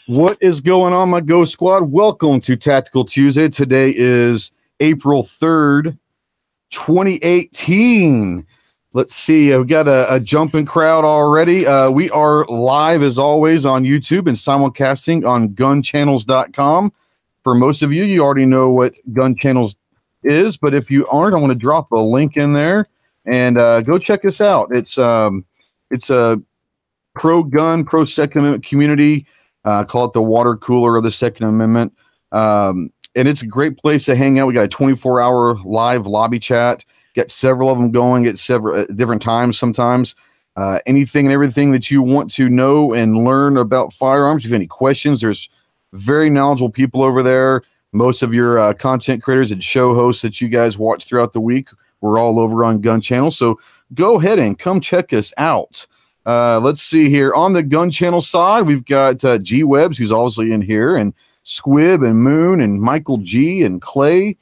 What is going on, my Ghost Squad? Welcome to Tactical Tuesday. Today is April 3rd, 2018. Let's see. I've got a jumping crowd already. We are live, as always, on YouTube and simulcasting on GunChannels.com. For most of you, you already know what GunChannels is, but if you aren't, I want to drop a link in there and go check us out. It's a pro-gun, pro-Second Amendment community. Call it the water cooler of the Second Amendment. And it's a great place to hang out. We got a 24-hour live lobby chat. Got several of them going at several different times sometimes. Anything and everything that you want to know and learn about firearms. If you have any questions, there's very knowledgeable people over there. Most of your content creators and show hosts that you guys watch throughout the week, we're all over on Gun Channel. So go ahead and come check us out. Let's see here. On the Gun Channel side, we've got G Webs, who's obviously in here, and Squib and Moon and Michael G and Clay.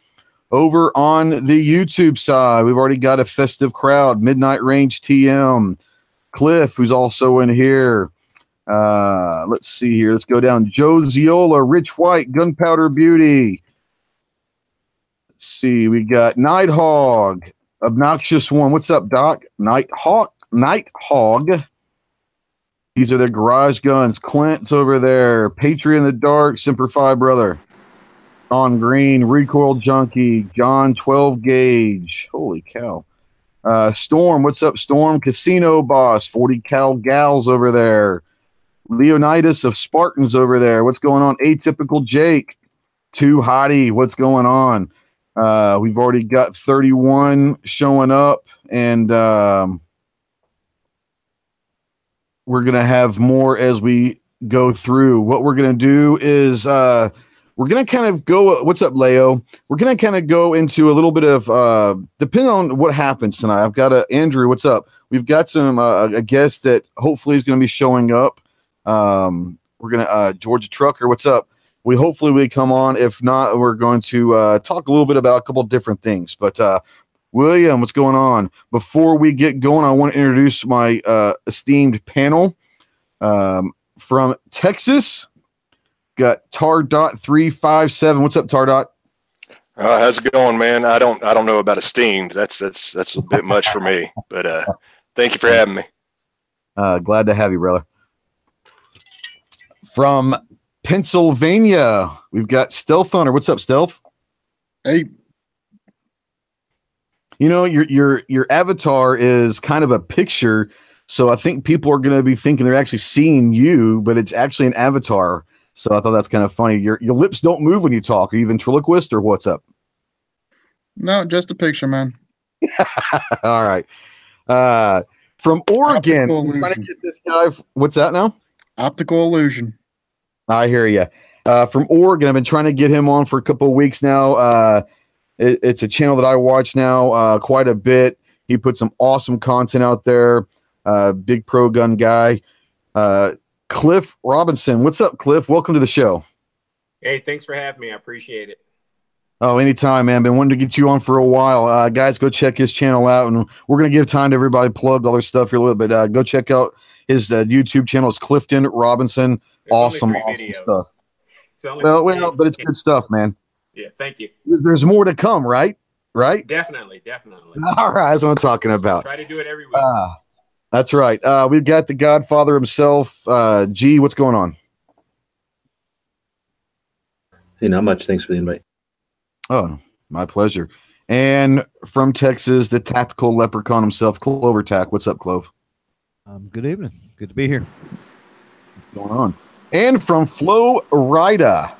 Over on the YouTube side, we've already got a festive crowd. Midnight Range TM, Cliff, who's also in here. Let's see here. Let's go down. Joe Ziola, Rich White, Gunpowder Beauty. Let's see. We got Night Hogg, Obnoxious One. What's up, Doc? Night Hogg. These are their garage guns. Clint's over there. Patriot in the Dark. Semper Fi Brother. Don Green. Recoil Junkie. John 12 Gauge. Holy cow. Storm. What's up, Storm? Casino Boss. 40 Cal Gals over there. Leonidas of Spartans over there. What's going on? Atypical Jake. Too Hottie. What's going on? We've already got 31 showing up, and we're going to have more as we go through. What we're going to do is we're going to kind of go, what's up, Leo? We're going to kind of go into a little bit of, depending on what happens tonight. I've got Andrew, what's up? We've got some, a guest that hopefully is going to be showing up. We're going to, Georgia Trucker, what's up? Hopefully we come on. If not, we're going to talk a little bit about a couple of different things. But William, what's going on? Before we get going, I want to introduce my esteemed panel from Texas. Got Tardot357. What's up, Tardot? How's it going, man? I don't know about esteemed. That's a bit much for me. But thank you for having me. Glad to have you, brother. From Pennsylvania, we've got Stealth Hunter. What's up, Stealth? Hey. You know, your avatar is kind of a picture, so I think people are going to be thinking they're actually seeing you, but it's actually an avatar. So I thought that's kind of funny. Your lips don't move when you talk. Are you ventriloquist or what's up? No, just a picture, man. All right. From Oregon, trying to get this guy. What's that now? Optical illusion. I hear you. From Oregon, I've been trying to get him on for a couple of weeks now. It's a channel that I watch now quite a bit. He put some awesome content out there. Big pro gun guy. Cliff Robinson. What's up, Cliff? Welcome to the show. Hey, thanks for having me. I appreciate it. Oh, anytime, man. Been wanting to get you on for a while. Guys, go check his channel out, and we're going to give time to everybody to plug all their stuff here a little bit. Go check out his YouTube channel. It's Clifton Robinson. Awesome stuff. Well, but it's good stuff, man. Yeah, thank you. There's more to come, right? Right? Definitely. All right, that's what I'm talking about. Try to do it every week. That's right. We've got the Godfather himself. G, what's going on? Hey, not much. Thanks for the invite. Oh, my pleasure. And from Texas, the tactical leprechaun himself, Clover Tack. What's up, Clove? Good evening. Good to be here. What's going on? And from Florida,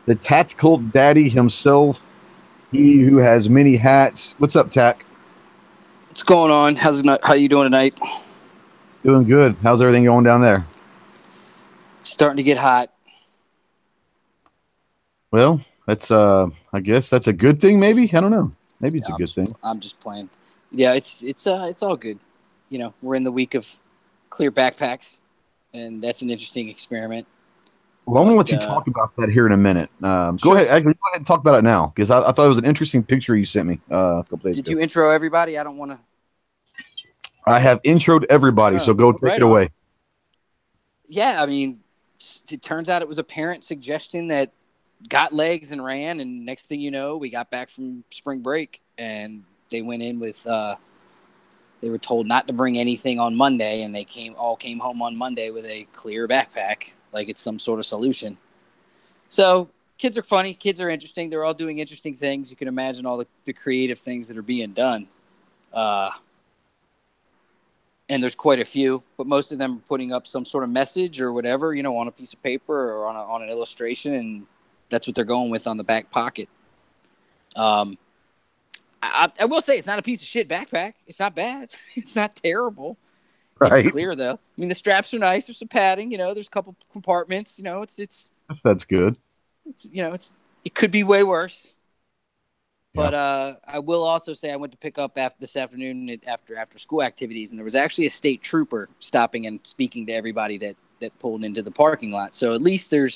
the tactical daddy himself, he who has many hats. What's up, Tack? What's going on? How you doing tonight? Doing good. How's everything going down there? It's starting to get hot. Well, that's I guess that's a good thing. Maybe I don't know. Maybe it's a good thing. I'm just playing. Yeah, it's all good. You know, we're in the week of clear backpacks, and that's an interesting experiment. Well, I'm going to let you But, talk about that here in a minute. Go ahead. Actually, go ahead and talk about it now because I thought it was an interesting picture you sent me a couple days did ago. you intro everybody? I don't want to. I have introed everybody, so go take it away. Yeah, I mean, it turns out it was a parent suggestion that got legs and ran, and next thing you know, we got back from spring break, and they went in with they were told not to bring anything on Monday, and they all came home on Monday with a clear backpack, like it's some sort of solution. So kids are funny, kids are interesting, they're all doing interesting things. You can imagine all the creative things that are being done. And there's quite a few, but most of them are putting up some sort of message or whatever, you know, on a piece of paper or on an illustration, and that's what they're going with on the back pocket. I will say it's not a piece of shit backpack. It's not bad. It's not terrible. Right. It's clear though. I mean, the straps are nice. There's some padding. You know, there's a couple compartments. You know, it's That's good. you know, it could be way worse. But I will also say I went to pick up this afternoon after school activities, and there was actually a state trooper stopping and speaking to everybody that pulled into the parking lot. So at least they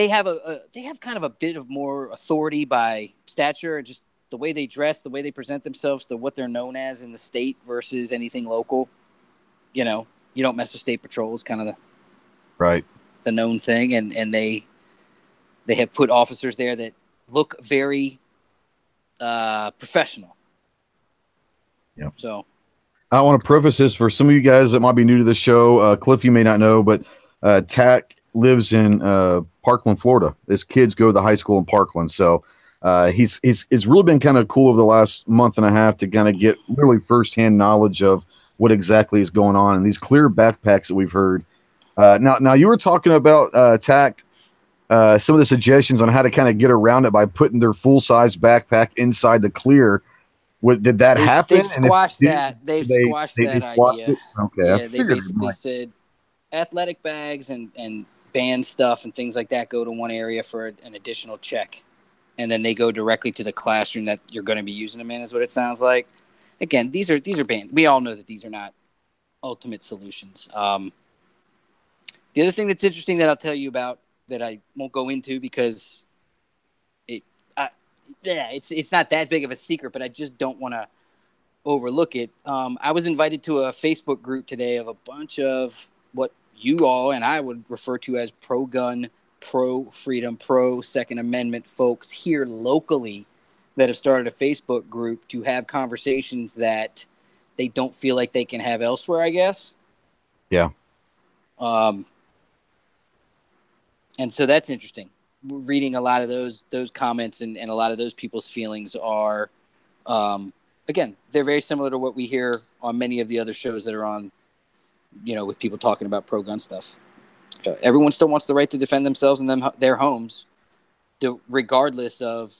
have kind of a bit of more authority by stature and just the way they dress, the way they present themselves, what they're known as in the state versus anything local. You know, you don't mess with state patrol is kind of the known thing, and they have put officers there that look very professional. Yeah. So I want to preface this for some of you guys that might be new to the show. Cliff, you may not know, but Tack lives in Parkland, Florida. His kids go to the high school in Parkland. So it's really been kind of cool over the last month and a half to kind of get really firsthand knowledge of what exactly is going on and these clear backpacks that we've heard. Now you were talking about Tack. Some of the suggestions on how to kind of get around it by putting their full-size backpack inside the clear. Did that happen? They've squashed that. They've squashed that idea. It? Okay, yeah, they basically said athletic bags and band stuff and things like that go to one area for an additional check, and then they go directly to the classroom that you're going to be using them in. Is what it sounds like. Again, these are banned. We all know that these are not ultimate solutions. The other thing that's interesting that I'll tell you about, that I won't go into because it's not that big of a secret, but I just don't want to overlook it. I was invited to a Facebook group today of a bunch of what you all and I would refer to as pro-gun, pro-freedom, pro-Second Amendment folks here locally that have started a Facebook group to have conversations that they don't feel like they can have elsewhere, I guess. Yeah. And so that's interesting. Reading a lot of those comments and a lot of those people's feelings are, again, they're very similar to what we hear on many of the other shows that are on, you know, with people talking about pro-gun stuff. Everyone still wants the right to defend themselves and their homes, regardless of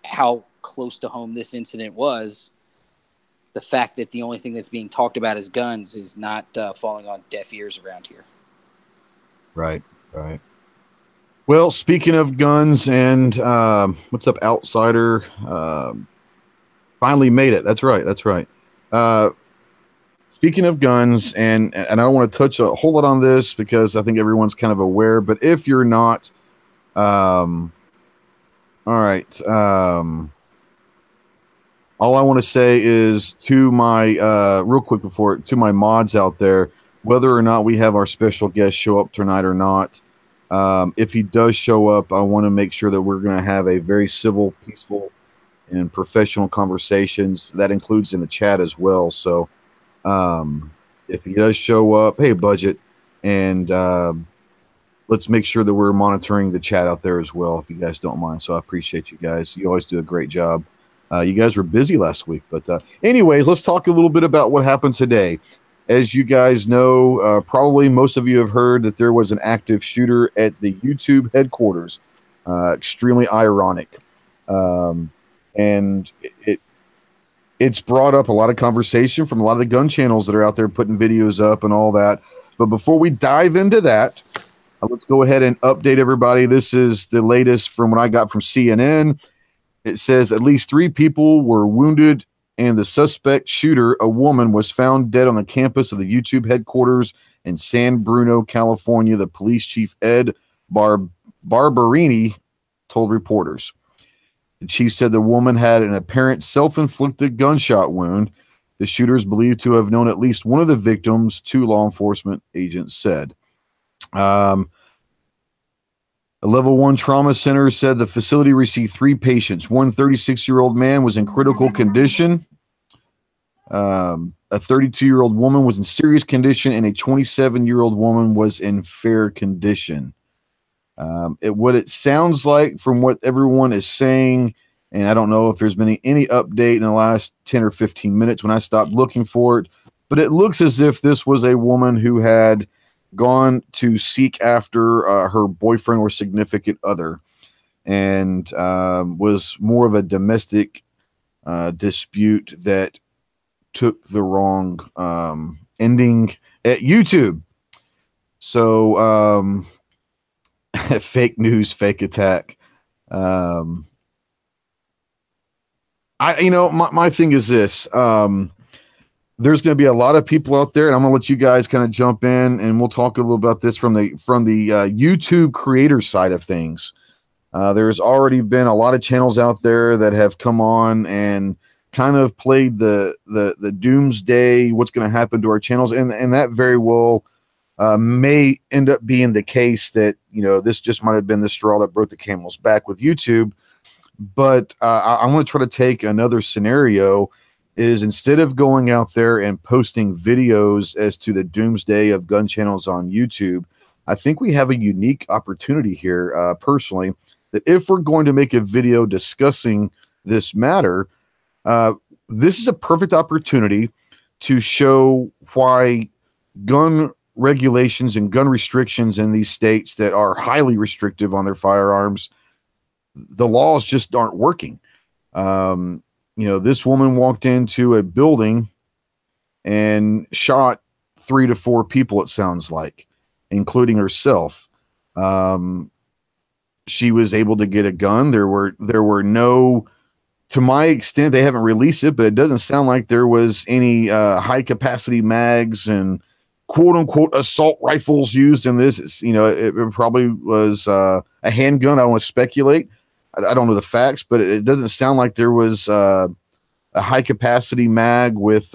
how close to home this incident was. The fact that the only thing that's being talked about is guns is not falling on deaf ears around here. Right. Well, speaking of guns and what's up, Outsider? Finally made it. That's right. Speaking of guns, and I don't want to touch a whole lot on this because I think everyone's kind of aware, but if you're not, all right. All I want to say is to my real quick to my mods out there, whether or not we have our special guest show up tonight or not, if he does show up, I want to make sure that we're going to have a very civil, peaceful, and professional conversations. That includes in the chat as well. So if he does show up, hey, Budget, and let's make sure that we're monitoring the chat out there as well, if you guys don't mind. So I appreciate you guys. You always do a great job. You guys were busy last week. But anyways, let's talk a little bit about what happened today. As you guys know, probably most of you have heard that there was an active shooter at the YouTube headquarters. Extremely ironic. And it's brought up a lot of conversation from a lot of the gun channels that are out there putting videos up and all that. But before we dive into that, let's go ahead and update everybody. This is the latest from what I got from CNN. It says at least 3 people were wounded, and the suspect shooter, a woman, was found dead on the campus of the YouTube headquarters in San Bruno, California. The police chief, Ed Barberini, told reporters. The chief said the woman had an apparent self-inflicted gunshot wound. The shooter is believed to have known at least one of the victims, 2 law enforcement agents said. A level 1 trauma center said the facility received 3 patients. One 36-year-old man was in critical condition. A 32-year-old woman was in serious condition, and a 27-year-old woman was in fair condition. What it sounds like from what everyone is saying, and I don't know if there's been any update in the last 10 or 15 minutes when I stopped looking for it, but it looks as if this was a woman who had gone to seek after her boyfriend or significant other, and was more of a domestic dispute that took the wrong ending at YouTube. So fake news, fake attack. My thing is this. There's going to be a lot of people out there, and I'm going to let you guys kind of jump in, and we'll talk a little about this from the YouTube creator side of things. There's already been a lot of channels out there that have come on and kind of played the doomsday, what's going to happen to our channels, and that very well may end up being the case that, this just might have been the straw that broke the camel's back with YouTube. But I want to try to take another scenario, is instead of going out there and posting videos as to the doomsday of gun channels on YouTube, I think we have a unique opportunity here, personally, that if we're going to make a video discussing this matter, this is a perfect opportunity to show why gun regulations and gun restrictions in these states that are highly restrictive on their firearms, the laws just aren't working. This woman walked into a building and shot 3 to 4 people, it sounds like, including herself. She was able to get a gun. There were no, to my extent, they haven't released it, but it doesn't sound like there was any high capacity mags and quote unquote assault rifles used in this. It probably was a handgun. I don't want to speculate. I don't know the facts, but it doesn't sound like there was a high capacity mag with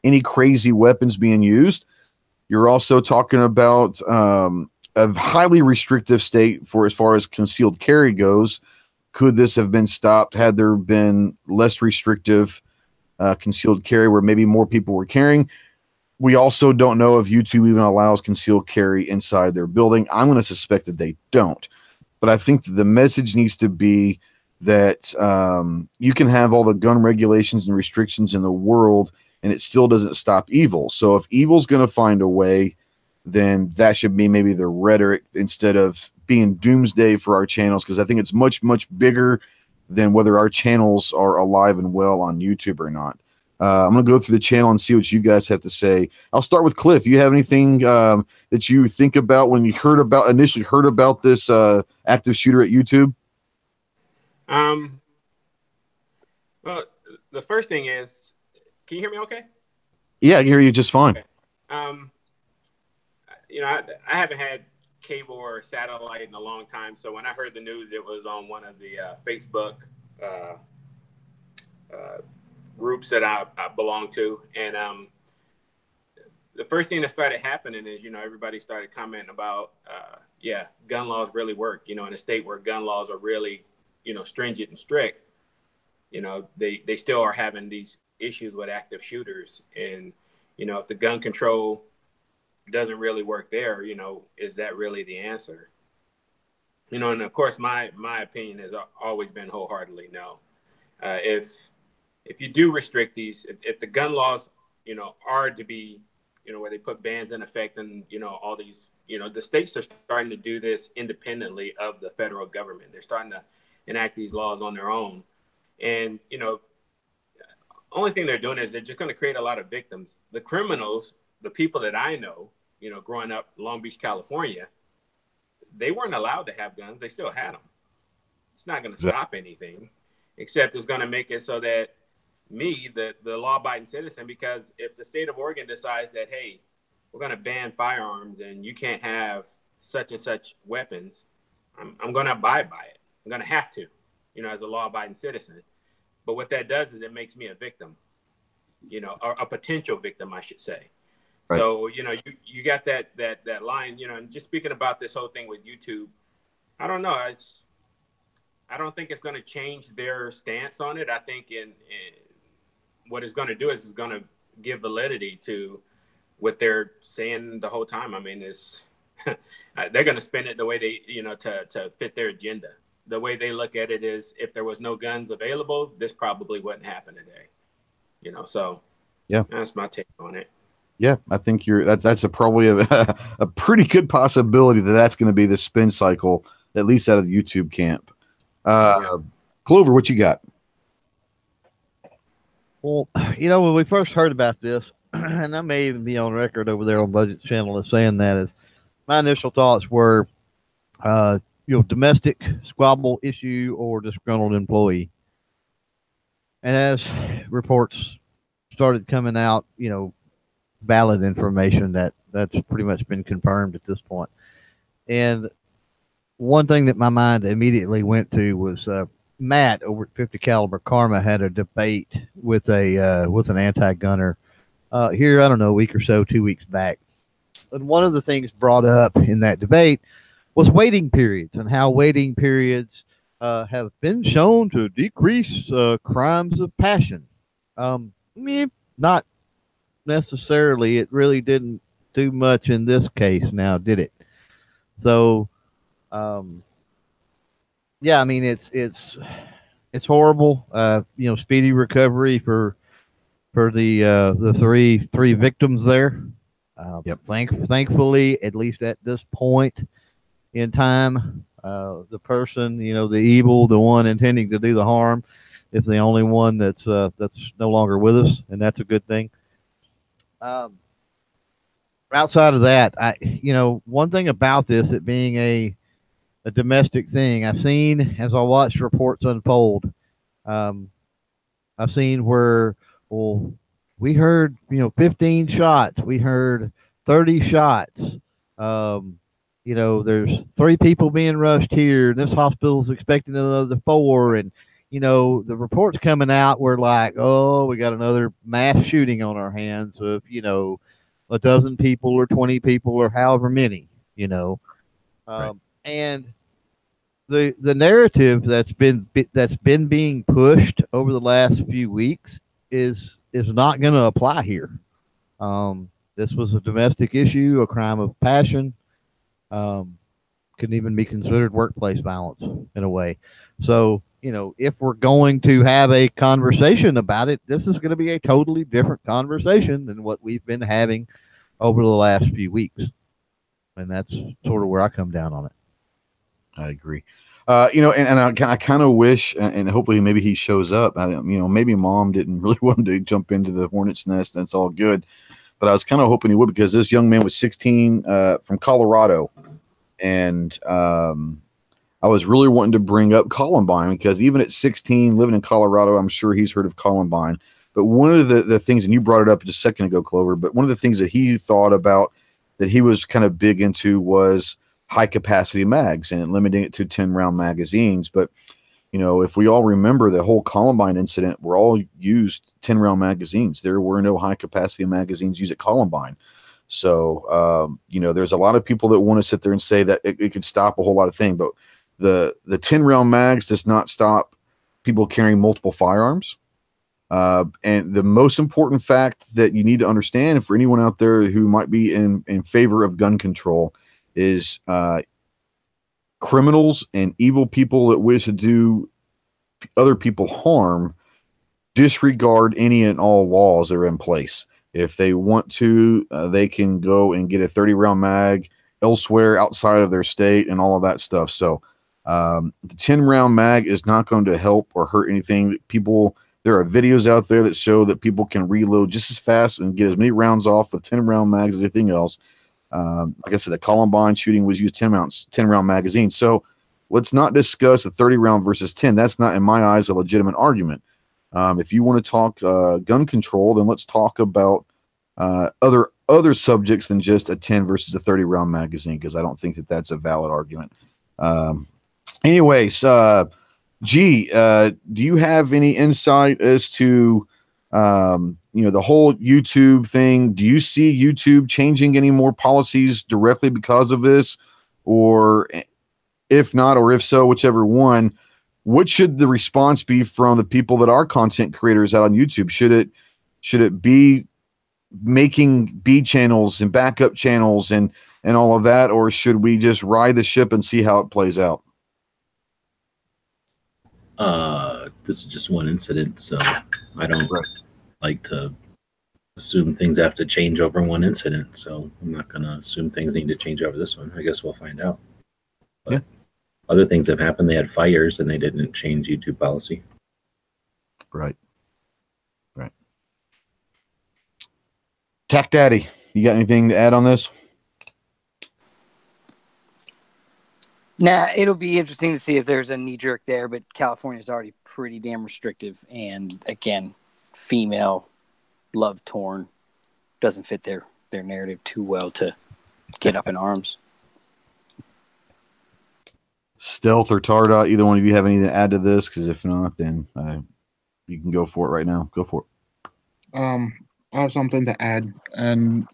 any crazy weapons being used. You're also talking about a highly restrictive state for as far as concealed carry goes. Could this have been stopped had there been less restrictive concealed carry where maybe more people were carrying? We also don't know if YouTube even allows concealed carry inside their building. I'm going to suspect that they don't. But I think that the message needs to be that you can have all the gun regulations and restrictions in the world, and it still doesn't stop evil. So if evil's going to find a way, then that should be maybe the rhetoric instead of being doomsday for our channels, because I think it's much, much bigger than whether our channels are alive and well on YouTube or not. I'm going to go through the channel and see what you guys have to say. I'll start with Cliff. You have anything that you think about when you initially heard about this active shooter at YouTube? Well, the first thing is, can you hear me okay? Yeah, I can hear you just fine. Okay. I haven't had cable or satellite in a long time, so when I heard the news, it was on one of the Facebook groups that I belong to, and the first thing that started happening is everybody started commenting about gun laws really work. In a state where gun laws are really stringent and strict, they still are having these issues with active shooters, and if the gun control doesn't really work there, is that really the answer? And of course my opinion has always been wholeheartedly no. If you do restrict these, if the gun laws, are to be, where they put bans in effect and, all these, the states are starting to do this independently of the federal government. They're starting to enact these laws on their own. And, only thing they're doing is they're just going to create a lot of victims. The criminals, the people that I know, growing up in Long Beach, California, they weren't allowed to have guns. They still had them. It's not going to stop anything, except it's going to make it so that the law-abiding citizen, because if the state of Oregon decides that, hey, we're going to ban firearms and you can't have such and such weapons, I'm going to abide by it. I'm going to have to, you know, as a law-abiding citizen. But what that does is it makes me a victim, you know, or a potential victim, I should say. Right. So, you know, you got that line, you know, and just speaking about this whole thing with YouTube, I don't know. I don't think it's going to change their stance on it. I think in what it's going to do is it's going to give validity to what they're saying the whole time. I mean, they're going to spin it the way they, you know, to fit their agenda. The way they look at it is, if there was no guns available, this probably wouldn't happen today. You know, so yeah, that's my take on it. Yeah, I think that's probably a pretty good possibility that's going to be the spin cycle, at least out of the YouTube camp. Clover, what you got? Well, you know, when we first heard about this, and I may even be on record over there on Budget Channel as saying that, is my initial thoughts were, you know, domestic squabble issue or disgruntled employee. And as reports started coming out, you know, valid information that's pretty much been confirmed at this point. And one thing that my mind immediately went to was Matt over at 50 Caliber Karma had a debate with an anti-gunner here, I don't know, a week or so, 2 weeks back. And one of the things brought up in that debate was waiting periods and how waiting periods have been shown to decrease crimes of passion. Not necessarily. It really didn't do much in this case now, did it? So, yeah, I mean, it's horrible. You know, speedy recovery for the three victims there. Yep. Thankfully, at least at this point in time, the person, you know, the evil, the one intending to do the harm, is the only one that's no longer with us, and that's a good thing. Outside of that, you know, one thing about this, it being a domestic thing, I've seen as I watched reports unfold, I've seen where, well, we heard, you know, 15 shots, we heard 30 shots. You know, there's 3 people being rushed here, and this hospital's expecting another 4, and you know, the reports coming out were like, oh, we got another mass shooting on our hands of, you know, a dozen people or 20 people or however many, you know. Right. And the narrative that's been being pushed over the last few weeks is not going to apply here. This was a domestic issue, a crime of passion. Couldn't even be considered workplace violence in a way. So, you know, if we're going to have a conversation about it, this is going to be a totally different conversation than what we've been having over the last few weeks. And that's sort of where I come down on it. I agree. You know, and I kind of wish, and hopefully maybe he shows up. You know, maybe Mom didn't really want him to jump into the hornet's nest. That's all good. But I was kind of hoping he would, because this young man was 16 from Colorado. And I was really wanting to bring up Columbine, because even at 16, living in Colorado, I'm sure he's heard of Columbine. But one of the things, and you brought it up just a second ago, Clover, but one of the things that he thought about that he was kind of big into was high capacity mags and limiting it to 10-round magazines. But, you know, if we all remember the whole Columbine incident, were all used 10-round magazines. There were no high capacity magazines used at Columbine. So, you know, there's a lot of people that want to sit there and say that it could stop a whole lot of things, but the 10-round mags does not stop people carrying multiple firearms. And the most important fact that you need to understand for anyone out there who might be in favor of gun control is criminals and evil people that wish to do other people harm disregard any and all laws that are in place. If they want to, they can go and get a 30-round mag elsewhere outside of their state and all of that stuff. So the 10-round mag is not going to help or hurt anything. There are videos out there that show that people can reload just as fast and get as many rounds off with 10-round mags as anything else. Like I said, the Columbine shooting was used 10-round magazines. So let's not discuss a 30-round versus 10. That's not, in my eyes, a legitimate argument. If you want to talk gun control, then let's talk about other subjects than just a 10 versus a 30 round magazine, because I don't think that that's a valid argument. Anyways, G, do you have any insight as to the whole YouTube thing? Do you see YouTube changing any more policies directly because of this, or if not, or if so, whichever one? What should the response be from the people that are content creators out on YouTube? Should it be making B channels and backup channels and all of that, or should we just ride the ship and see how it plays out? This is just one incident, so I don't like to assume things have to change over one incident. So I'm not going to assume things need to change over this one. I guess we'll find out. But other things have happened. They had fires and they didn't change YouTube policy. Right. Tack Daddy, you got anything to add on this? Nah, it'll be interesting to see if there's a knee jerk there, but California's already pretty damn restrictive. And again, female, love torn, doesn't fit their narrative too well to get up in arms. Stealth or Tarda, either one of you have anything to add to this? Because if not, then you can go for it right now. Go for it. I have something to add, and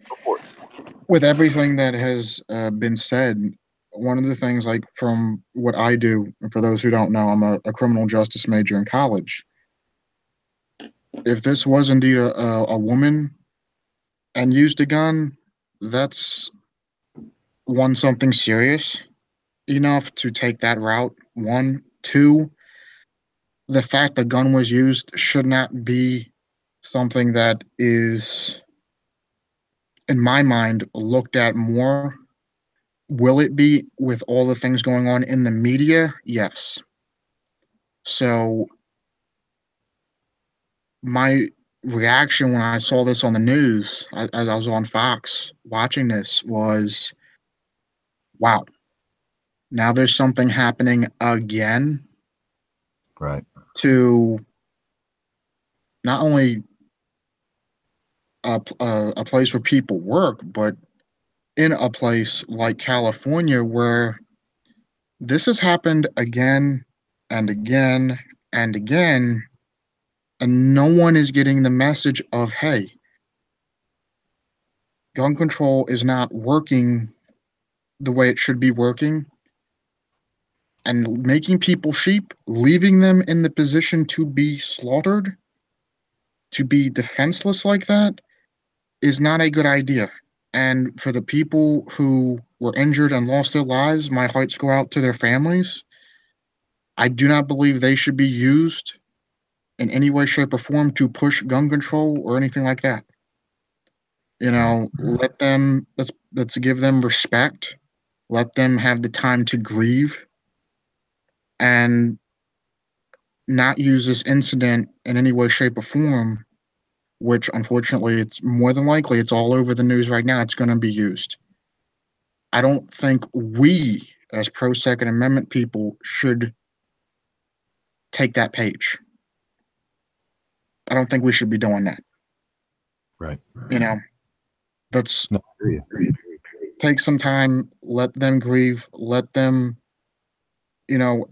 with everything that has been said, one of the things, like from what I do, and for those who don't know, I'm a criminal justice major in college. If this was indeed a woman and used a gun, that's something serious enough to take that route. 1, 2, the fact the gun was used should not be something that is, in my mind, looked at more. Will it be with all the things going on in the media? Yes. So my reaction when I saw this on the news, as I was on Fox watching this, was, wow, now there's something happening again. Right. To not only a place where people work, but in a place like California where this has happened again and again and again, and no one is getting the message of, hey, gun control is not working the way it should be working, and making people sheep, leaving them in the position to be slaughtered, to be defenseless like that, is not a good idea. And for the people who were injured and lost their lives, my hearts go out to their families. I do not believe they should be used in any way, shape, or form to push gun control or anything like that. Let's give them respect. Let them have the time to grieve and not use this incident in any way, shape, or form, which unfortunately it's more than likely, it's all over the news right now, it's going to be used. I don't think we as pro-Second Amendment people should take that page. I don't think we should be doing that. Right. Let's take some time, let them grieve, let them,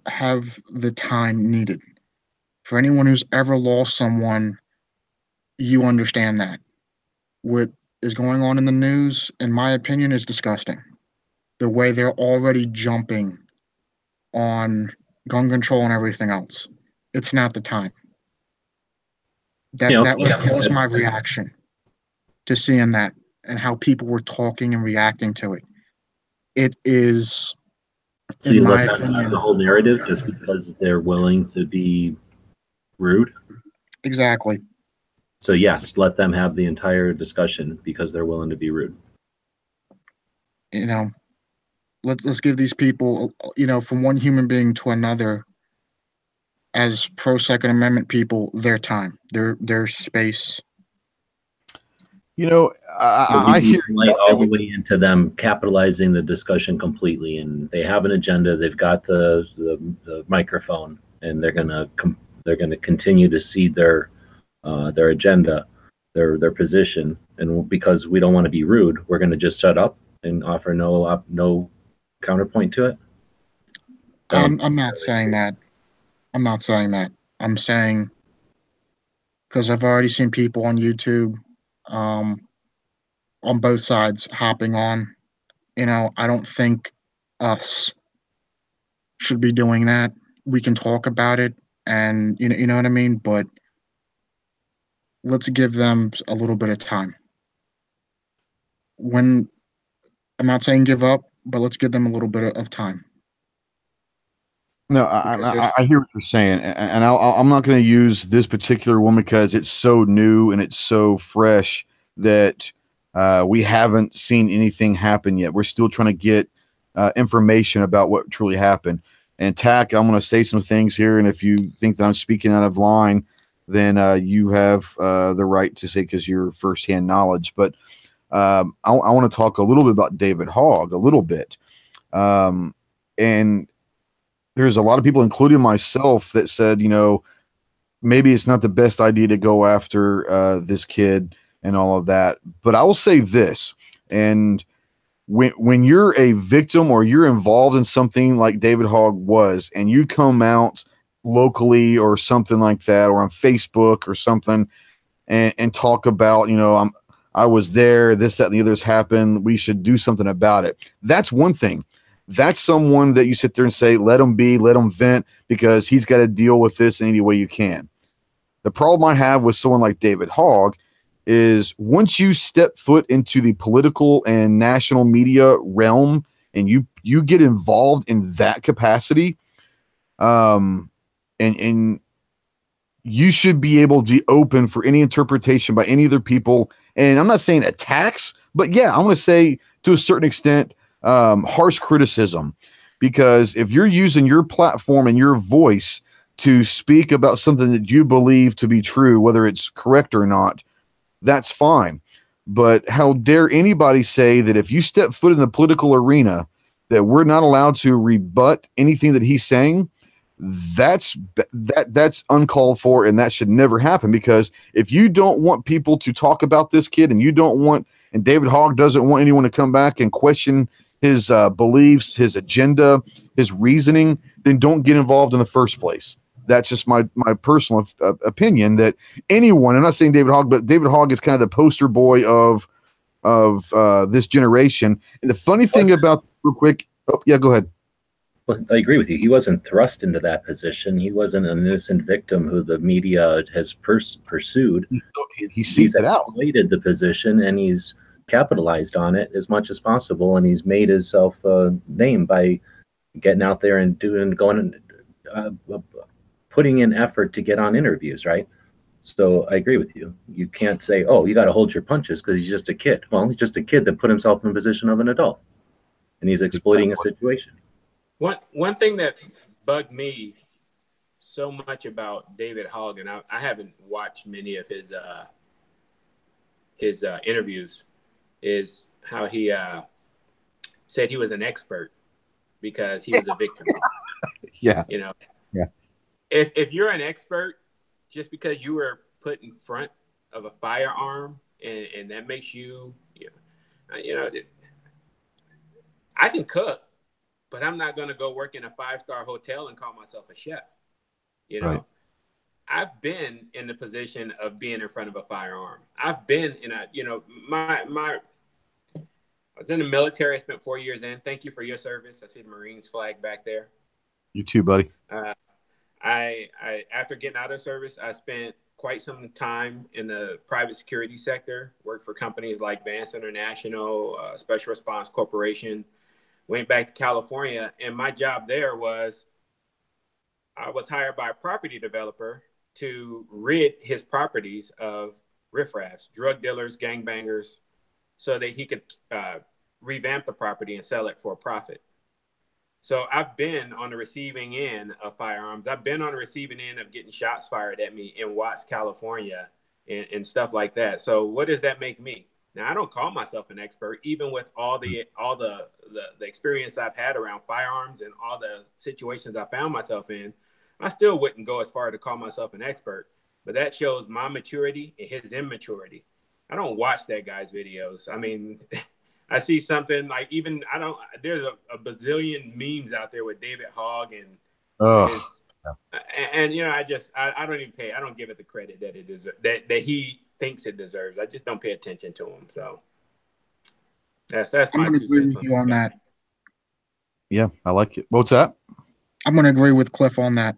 have the time needed. For anyone who's ever lost someone, you understand that. What is going on in the news, in my opinion, is disgusting. The way they're already jumping on gun control and everything else. It's not the time. That was my reaction to seeing that and how people were talking and reacting to it. It is, so you let them have the whole narrative just because they're willing to be rude? Exactly. So yes, let them have the entire discussion because they're willing to be rude. Let's give these people, from one human being to another, as pro-Second Amendment people, their time, their space. I hear all the way into them capitalizing the discussion completely, and they have an agenda. They've got the microphone, and they're gonna continue to see their agenda. their position, and because we don't want to be rude, we're going to just shut up and offer no counterpoint to it. I'm not saying that. I'm not saying that. I'm saying, because I've already seen people on YouTube, on both sides hopping on. I don't think us should be doing that. We can talk about it, and you know what I mean. But let's give them a little bit of time. I'm not saying give up, but let's give them a little bit of time. No, I hear what you're saying, and I'm not going to use this particular one because it's so new and it's so fresh that we haven't seen anything happen yet. We're still trying to get information about what truly happened. And Tack, I'm going to say some things here, and if you think that I'm speaking out of line, then you have the right to say because you're firsthand knowledge. But I want to talk a little bit about David Hogg, a little bit, and there's a lot of people, including myself, that said, maybe it's not the best idea to go after this kid and all of that. But I will say this, and when you're a victim or you're involved in something like David Hogg was, and you come out locally or something like that, or on Facebook or something, and talk about, I was there, this, that, and the others happened, we should do something about it. That's one thing. That's someone that you sit there and say, let him be, let him vent, because he's got to deal with this in any way you can. The problem I have with someone like David Hogg is once you step foot into the political and national media realm and you get involved in that capacity, and you should be able to be open for any interpretation by any other people. And I'm not saying attacks, but yeah, I'm going to say to a certain extent, harsh criticism, because if you're using your platform and your voice to speak about something that you believe to be true, whether it's correct or not, that's fine. But how dare anybody say that if you step foot in the political arena that we're not allowed to rebut anything that he's saying? That's uncalled for, and that should never happen. Because if you don't want people to talk about this kid, and David Hogg doesn't want anyone to come back and question his beliefs, his agenda, his reasoning, then don't get involved in the first place. That's just my personal opinion. That anyone, I'm not saying David Hogg, but David Hogg is kind of the poster boy of this generation. And the funny thing about, real quick, go ahead. Well, I agree with you. He wasn't thrust into that position. He wasn't an innocent victim who the media has pursued. He's escalated the position, and he's capitalized on it as much as possible, and he's made himself a name by getting out there and putting in effort to get on interviews, right? So I agree with you. You can't say, oh, you got to hold your punches because he's just a kid. Well, he's just a kid that put himself in the position of an adult, and he's exploiting a situation. One thing that bugged me so much about David Hogg, and I haven't watched many of his interviews, is how he said he was an expert because he was a victim. Yeah. Yeah. If you're an expert just because you were put in front of a firearm and that makes you, I can cook, but I'm not going to go work in a 5-star hotel and call myself a chef. Right. I've been in the position of being in front of a firearm. I've been in I was in the military. I spent 4 years in. Thank you for your service. I see the Marines flag back there. You too, buddy. I after getting out of service, I spent quite some time in the private security sector, worked for companies like Vance International, Special Response Corporation, went back to California. And my job there was, I was hired by a property developer to rid his properties of riffraffs, drug dealers, gangbangers, so that he could revamp the property and sell it for a profit. So I've been on the receiving end of firearms. I've been on the receiving end of getting shots fired at me in Watts, California, and stuff like that. So what does that make me? Now, I don't call myself an expert, even with all the experience I've had around firearms and all the situations I found myself in. I still wouldn't go as far to call myself an expert. but that shows my maturity and his immaturity. I don't watch that guy's videos. I mean, I see something like there's a bazillion memes out there with David Hogg and I don't even pay. I don't give it the credit that it is that he thinks it deserves. I just don't pay attention to him. So that's my 2 cents on that. Yeah, I like it. What's that? I'm going to agree with Cliff on that.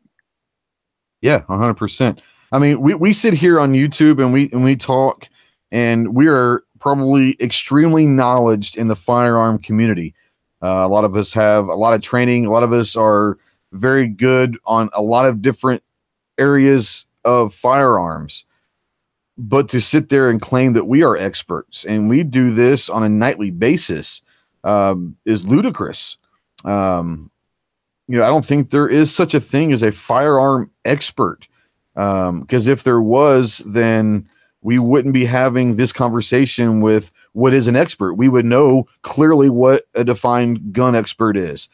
Yeah, 100%. I mean, we sit here on YouTube and we talk, and we are probably extremely knowledgeable in the firearm community. A lot of us have a lot of training. A lot of us are very good on a lot of different areas of firearms. But to sit there and claim that we are experts and we do this on a nightly basis is ludicrous. I don't think there is such a thing as a firearm expert. Because if there was, then we wouldn't be having this conversation with what is an expert. We would know clearly what a defined gun expert is.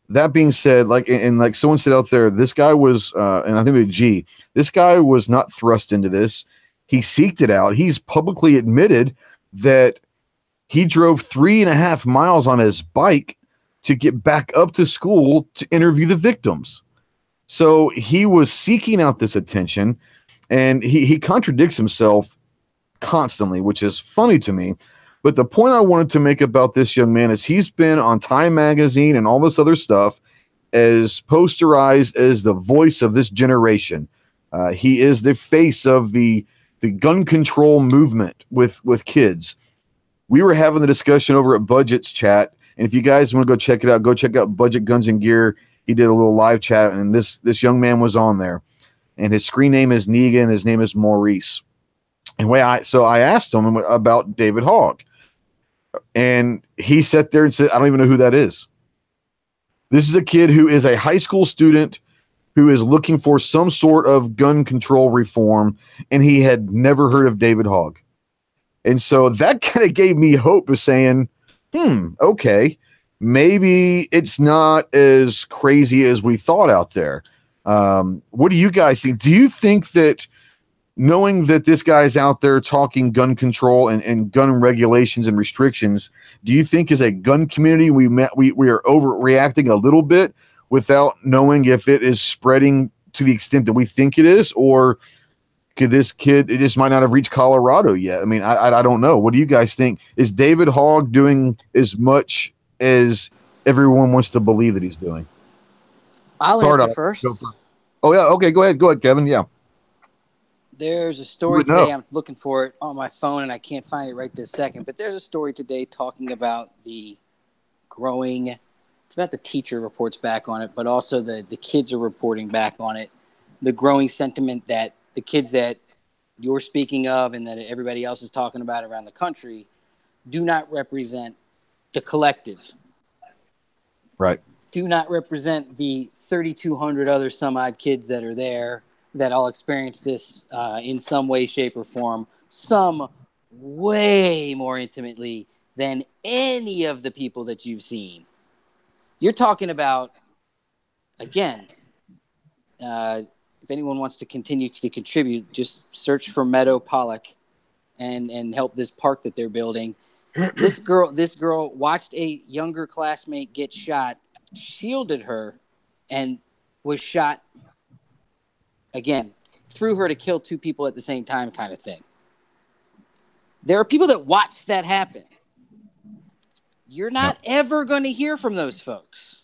That being said, like someone said out there, this guy was, and I think it was G, this guy was not thrust into this. He seeked it out. He's publicly admitted that he drove 3.5 miles on his bike to get back up to school to interview the victims. So he was seeking out this attention, and he contradicts himself constantly, which is funny to me. But the point I wanted to make about this young man is he's been on Time Magazine and all this other stuff as posterized as the voice of this generation. He is the face of the gun control movement with kids. We were having the discussion over at Budget's chat, and if you guys want to go check it out, go check out Budget Guns and Gear. He did a little live chat, and this young man was on there, and his screen name is Negan. His name is Maurice. And I asked him about David Hogg, and he sat there and said, I don't even know who that is. This is a kid who is a high school student who is looking for some sort of gun control reform, and he had never heard of David Hogg. And so that kind of gave me hope of saying, okay, maybe it's not as crazy as we thought out there. What do you guys think? Do you think that knowing that this guy's out there talking gun control and gun regulations and restrictions, do you think as a gun community we are overreacting a little bit without knowing if it is spreading to the extent that we think it is, or could this kid, it just might not have reached Colorado yet? I mean, I don't know. What do you guys think? Is David Hogg doing as much as everyone wants to believe that he's doing? I'll answer first. Oh yeah. Okay. Go ahead, Kevin. Yeah. There's a story today. I'm looking for it on my phone and I can't find it right this second, but there's a story today talking about the growing, it's about the teacher reports back on it, but also the kids are reporting back on it. The growing sentiment that the kids that you're speaking of and that everybody else is talking about around the country do not represent the collective. Right. Do not represent the 3,200 other some odd kids that are there that all experience this in some way, shape, or form, some way more intimately than any of the people that you've seen. You're talking about, again, if anyone wants to continue to contribute, just search for Meadow Pollock and help this park that they're building. This girl watched a younger classmate get shot, shielded her, and was shot again, threw her to kill two people at the same time kind of thing. There are people that watch that happen. You're not ever going to hear from those folks.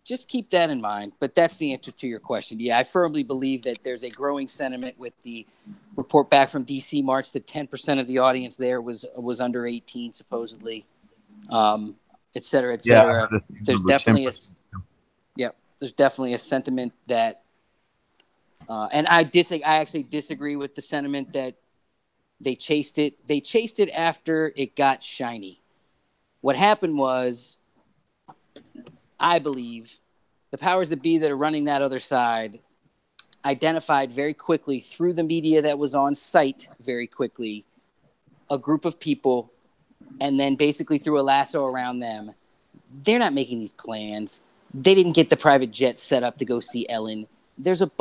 Just keep that in mind. But that's the answer to your question. Yeah, I firmly believe that there's a growing sentiment with the report back from D.C. March that 10% of the audience there was under 18, supposedly, et cetera, et cetera. Yeah, there's definitely there's definitely a sentiment that, and I actually disagree with the sentiment that they chased it. They chased it after it got shiny. What happened was, I believe, the powers that be that are running that other side identified very quickly through the media that was on site very quickly a group of people, and then basically threw a lasso around them. They're not making these plans. They didn't get the private jet set up to go see Ellen. there's a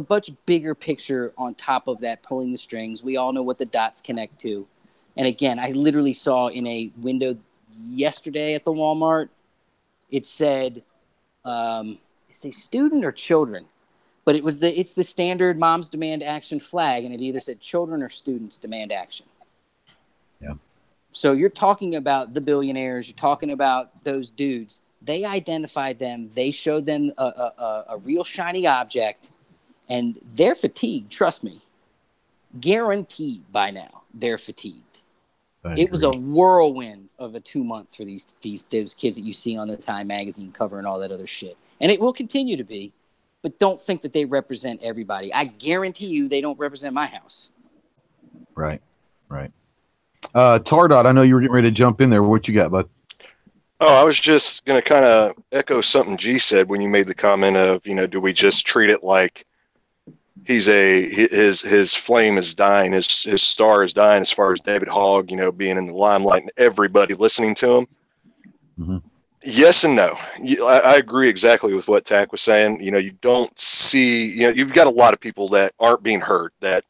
much bigger picture on top of that, pulling the strings. We all know what the dots connect to. And again, I literally saw in a window yesterday at the Walmart, it said, it's a student or children, but it's the standard moms demand action flag. And it either said children or students demand action. Yeah. So you're talking about the billionaires, you're talking about those dudes. They identified them. They showed them a real shiny object, and they're fatigued. Trust me. Guaranteed by now, they're fatigued. It was a whirlwind of a 2 months for those kids that you see on the Time magazine cover and all that other shit. And it will continue to be, but don't think that they represent everybody. I guarantee you they don't represent my house. Right. Tardot, I know you were getting ready to jump in there. What you got, bud? Oh, I was just going to kind of echo something G said when you made the comment of, do we just treat it like his flame is dying, his star is dying as far as David Hogg, being in the limelight and everybody listening to him? Mm-hmm. Yes and no. I agree exactly with what Tack was saying. You don't see, you've got a lot of people that aren't being heard, that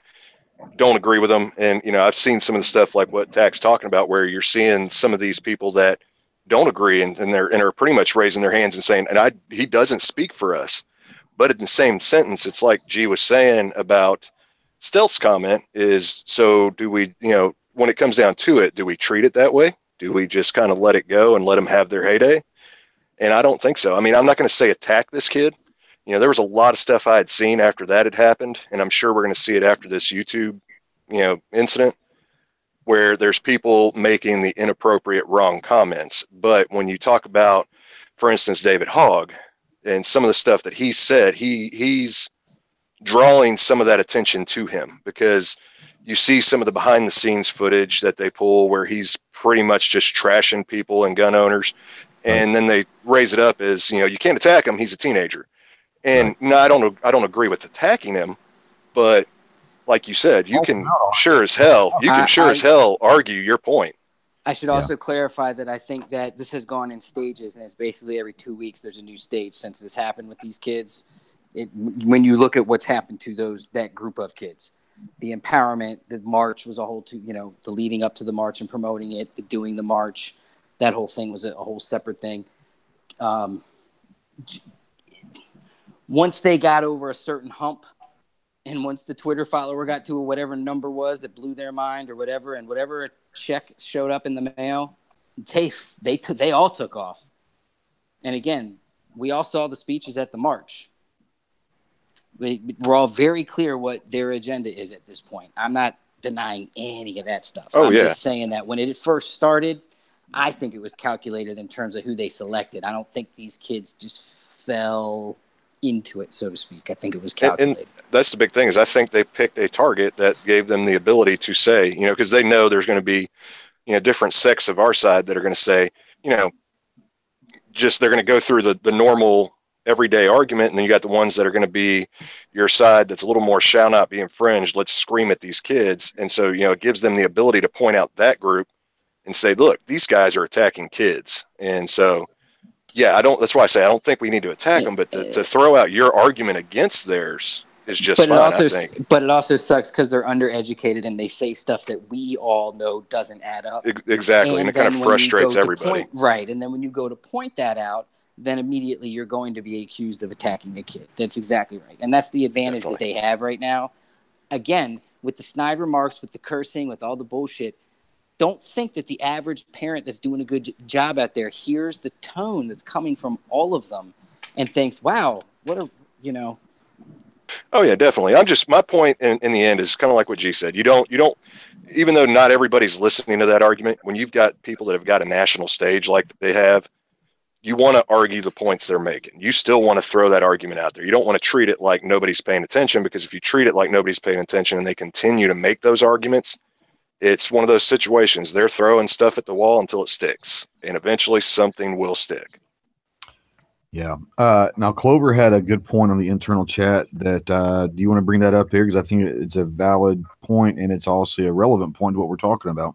don't agree with them. And, I've seen some of the stuff like what Tack's talking about, where you're seeing some of these people that don't agree and are pretty much raising their hands and saying, he doesn't speak for us. But in the same sentence, it's like G was saying about Stealth's comment is, so do we, when it comes down to it, do we treat it that way? Do we just kind of let it go and let them have their heyday? And I don't think so. I mean, I'm not going to say attack this kid. There was a lot of stuff I had seen after that had happened, and I'm sure we're going to see it after this YouTube, incident, where there's people making the inappropriate wrong comments. But when you talk about, for instance, David Hogg and some of the stuff that he said, he's drawing some of that attention to him, because you see some of the behind the scenes footage that they pull where he's pretty much just trashing people and gun owners. And then they raise it up as, you can't attack him, he's a teenager. And no, I don't agree with attacking him, but like you said, you can sure as hell argue your point. I should also clarify that I think that this has gone in stages, and it's basically every 2 weeks there's a new stage since this happened with these kids. When you look at what's happened to that group of kids, the empowerment, the march was a whole the leading up to the march and promoting it, the doing the march, that whole thing was a whole separate thing. Once they got over a certain hump, and once the Twitter follower got to whatever number was that blew their mind or whatever, and whatever a check showed up in the mail, they all took off. And again, we all saw the speeches at the march. We're all very clear what their agenda is at this point. I'm not denying any of that stuff. I'm just saying that when it first started, I think it was calculated in terms of who they selected. I don't think these kids just fell into it, so to speak. I think it was calculated. And that's the big thing, is I think they picked a target that gave them the ability to say, because they know there's going to be, different sects of our side that are going to say, just they're going to go through the normal everyday argument, and then you got the ones that are going to be your side that's a little more shall not be infringed, let's scream at these kids. And so, it gives them the ability to point out that group and say, look, these guys are attacking kids. And so, that's why I say I don't think we need to attack them, but to throw out your argument against theirs is just fine, I think. But it also sucks because they're undereducated and they say stuff that we all know doesn't add up. Exactly, and it kind of frustrates everybody. Right, and then when you go to point that out, then immediately you're going to be accused of attacking the kid. That's exactly right. And that's the advantage that they have right now. Again, with the snide remarks, with the cursing, with all the bullshit, don't think that the average parent that's doing a good job out there hears the tone that's coming from all of them and thinks, wow, what a, Oh yeah, definitely. My point in the end is kind of like what G said. You don't, even though not everybody's listening to that argument, when you've got people that have got a national stage like they have, you want to argue the points they're making. You still want to throw that argument out there. You don't want to treat it like nobody's paying attention, because if you treat it like nobody's paying attention and they continue to make those arguments, it's one of those situations. They're throwing stuff at the wall until it sticks, and eventually something will stick. Yeah. Now Clover had a good point on the internal chat that, do you want to bring that up here? Because I think it's a valid point, and it's also a relevant point to what we're talking about.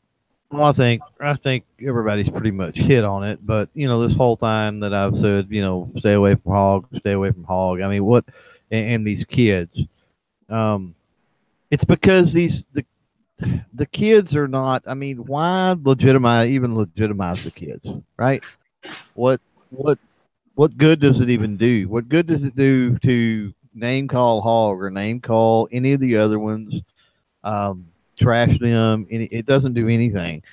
Well, I think everybody's pretty much hit on it, but this whole time that I've said, stay away from Hogg, stay away from Hogg. I mean, and these kids. It's because the kids are not. I mean, why legitimize the kids, right? What good does it even do? What good does it do to name call Hogg or name call any of the other ones? Trash them. It doesn't do anything,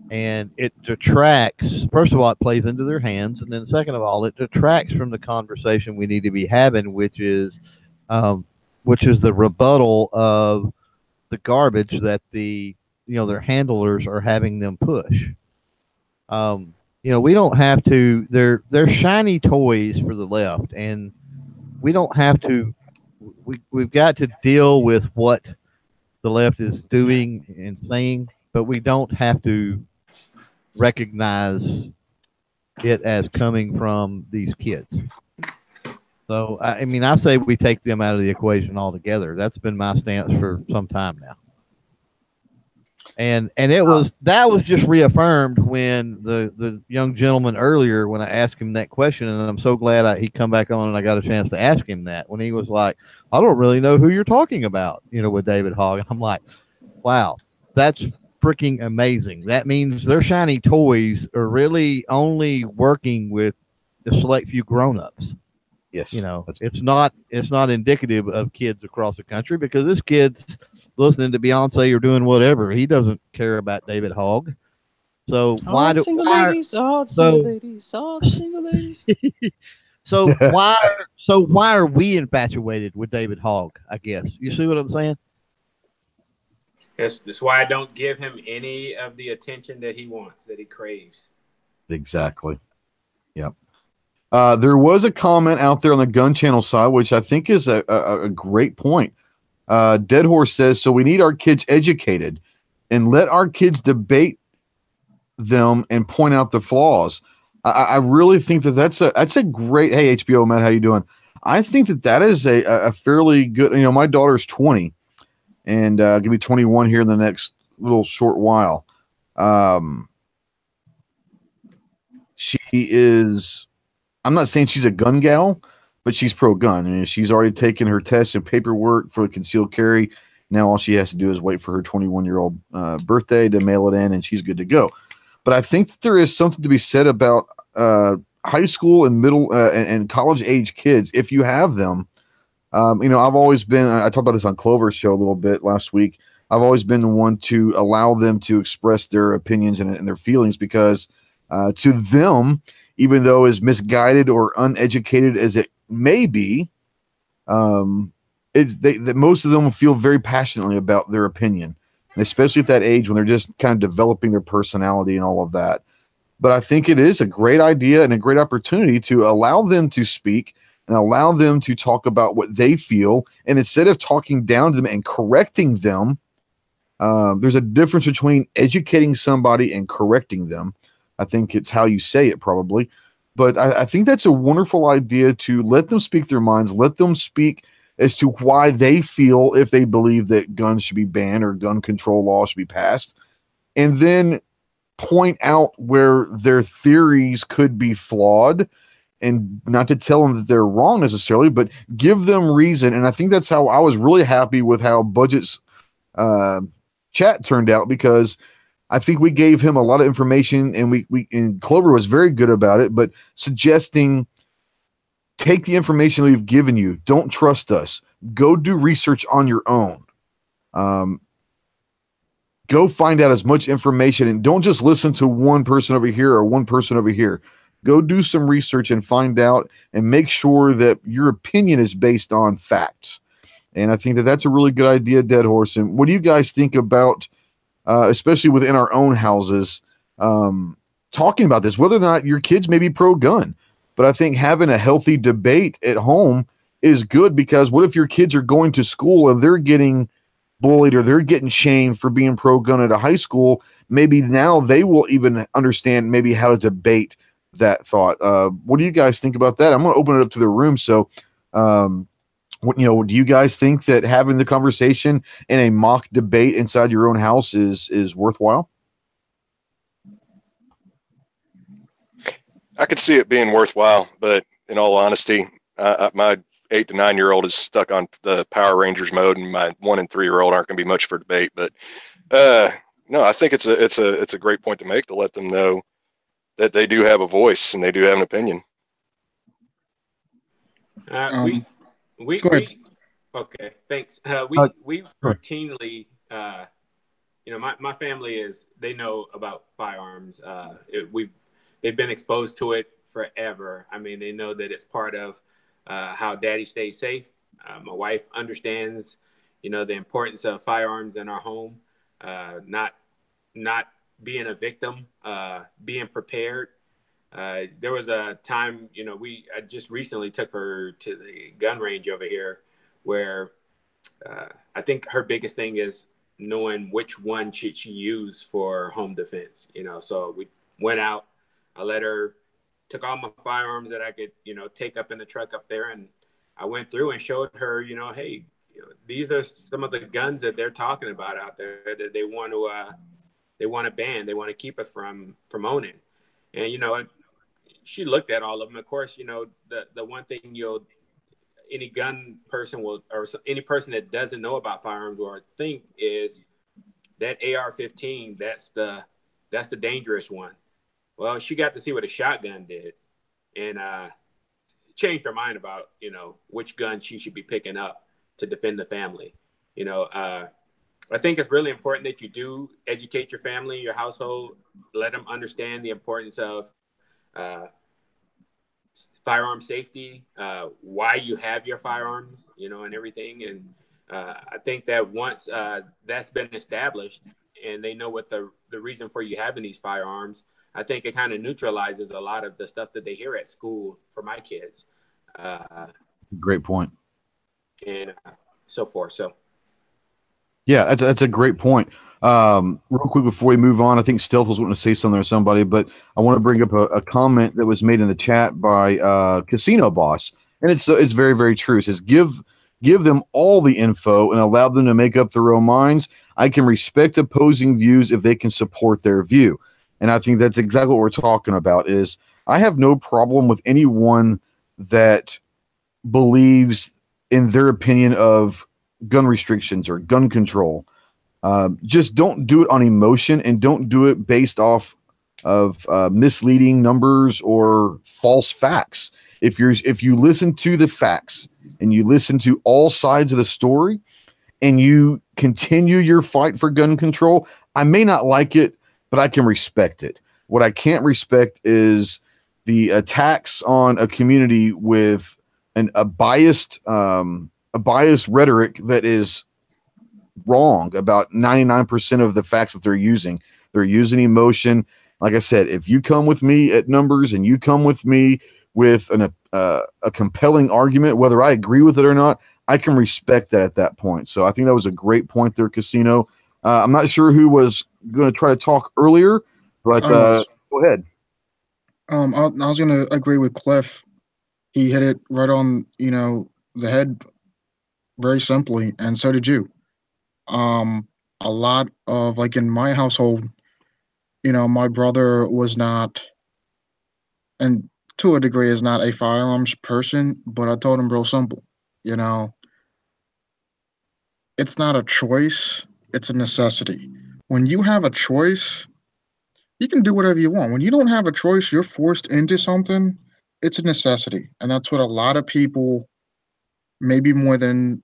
and it detracts. First of all, it plays into their hands, and then second of all, it detracts from the conversation we need to be having, which is the rebuttal of the garbage that their handlers are having them push. We don't have to. They're shiny toys for the left, and we don't have to. We've got to deal with what the left is doing and saying, but we don't have to recognize it as coming from these kids. So, I mean, I say we take them out of the equation altogether. That's been my stance for some time now. And that was just reaffirmed when the young gentleman earlier, when I asked him that question, and I'm so glad he come back on and I got a chance to ask him that, when he was like, I don't really know who you're talking about, with David Hogg. And I'm like, wow, that's freaking amazing. That means their shiny toys are really only working with the select few grown-ups. Yes. It's not indicative of kids across the country, because this kid's listening to Beyonce or doing whatever. He doesn't care about David Hogg. So why do single ladies? So why are we infatuated with David Hogg? I guess you see what I'm saying. That's why I don't give him any of the attention that he wants, that he craves. Exactly. Yep. There was a comment out there on the Gun Channel side, which I think is a great point. Dead Horse says, so we need our kids educated and let our kids debate them and point out the flaws. I really think that's a great, hey, HBO Matt, how you doing? I think that is a fairly good, my daughter's 20 and going to be 21 here in the next little short while. She is, I'm not saying she's a gun gal, but she's pro-gun. I mean, she's already taken her tests and paperwork for concealed carry. Now all she has to do is wait for her 21-year-old birthday to mail it in, and she's good to go. But I think that there is something to be said about high school and middle and college-age kids, if you have them. I've always been – I talked about this on Clover's show a little bit last week. I've always been the one to allow them to express their opinions and their feelings, because to them, even though as misguided or uneducated as it may be, that most of them will feel very passionately about their opinion, and especially at that age when they're just kind of developing their personality and all of that. But I think it is a great idea and a great opportunity to allow them to speak and allow them to talk about what they feel. And instead of talking down to them and correcting them, there's a difference between educating somebody and correcting them. I think it's how you say it, probably. But I think that's a wonderful idea, to let them speak their minds, let them speak as to why they feel, if they believe that guns should be banned or gun control laws should be passed, and then point out where their theories could be flawed, and not to tell them that they're wrong necessarily, but give them reason. And I think that's how I was really happy with how Budget's chat turned out, because I think we gave him a lot of information, and and Clover was very good about it, but suggesting, take the information that we've given you. Don't trust us. Go do research on your own. Go find out as much information, and don't just listen to one person over here or one person over here. Go do some research and find out, and make sure that your opinion is based on facts. And I think that that's a really good idea, Dead Horse. And what do you guys think about, especially within our own houses, talking about this, whether or not your kids may be pro-gun? But I think having a healthy debate at home is good, because what if your kids are going to school and they're getting bullied or they're getting shamed for being pro-gun at a high school? Maybe now they will even understand maybe how to debate that thought. What do you guys think about that? I'm going to open it up to the room. So, do you guys think that having the conversation in a mock debate inside your own house is worthwhile? I could see it being worthwhile, but in all honesty, my 8 to 9-year-old is stuck on the Power Rangers mode, and my 1 and 3-year-old aren't going to be much for debate. But no, I think it's a great point to make, to let them know that they do have a voice and they do have an opinion. Okay, thanks. We routinely, my family they know about firearms. They've been exposed to it forever. I mean, they know that it's part of how Daddy stays safe. My wife understands, the importance of firearms in our home. Not being a victim, being prepared. There was a time, I just recently took her to the gun range over here, where I think her biggest thing is knowing which one should she use for home defense. So we went out. I took all my firearms that I could, take up in the truck up there, and I went through and showed her, hey, these are some of the guns that they're talking about out there that they want to ban. They want to keep us from owning. And she looked at all of them. Of course, the one thing any gun person or any person that doesn't know about firearms will think is that AR-15. That's the dangerous one. Well, she got to see what a shotgun did, and changed her mind about which gun she should be picking up to defend the family. I think it's really important that you do educate your family, your household, let them understand the importance of firearm safety, why you have your firearms, and everything. And I think that once that's been established and they know what the reason for you having these firearms, I think it kind of neutralizes a lot of the stuff that they hear at school for my kids. Great point. And so forth. So. Yeah, that's a great point. Real quick before we move on, I think Stealth was wanting to say something or somebody, but I want to bring up a comment that was made in the chat by Casino Boss, and it's very, very true. It says, give them all the info and allow them to make up their own minds. I can respect opposing views if they can support their view. And I think that's exactly what we're talking about. Is I have no problem with anyone that believes in their opinion of gun restrictions or gun control. Just don't do it on emotion, and don't do it based off of misleading numbers or false facts. If you listen to the facts and you listen to all sides of the story and you continue your fight for gun control, I may not like it, but I can respect it. What I can't respect is the attacks on a community with a biased rhetoric that is wrong about 99% of the facts that they're using. They're using emotion. Like I said, if you come with me at numbers and you come with me with a compelling argument, whether I agree with it or not, I can respect that at that point. So I think that was a great point there, Casino. I'm not sure who was going to try to talk earlier, but go ahead. I was going to agree with Cliff. He hit it right on, the head very simply, and so did you. A lot of, like, in my household, my brother was not, and to a degree is not, a firearms person, but I told him real simple, it's not a choice, it's a necessity. When you have a choice, you can do whatever you want. When you don't have a choice, you're forced into something, it's a necessity. And that's what a lot of people, maybe more than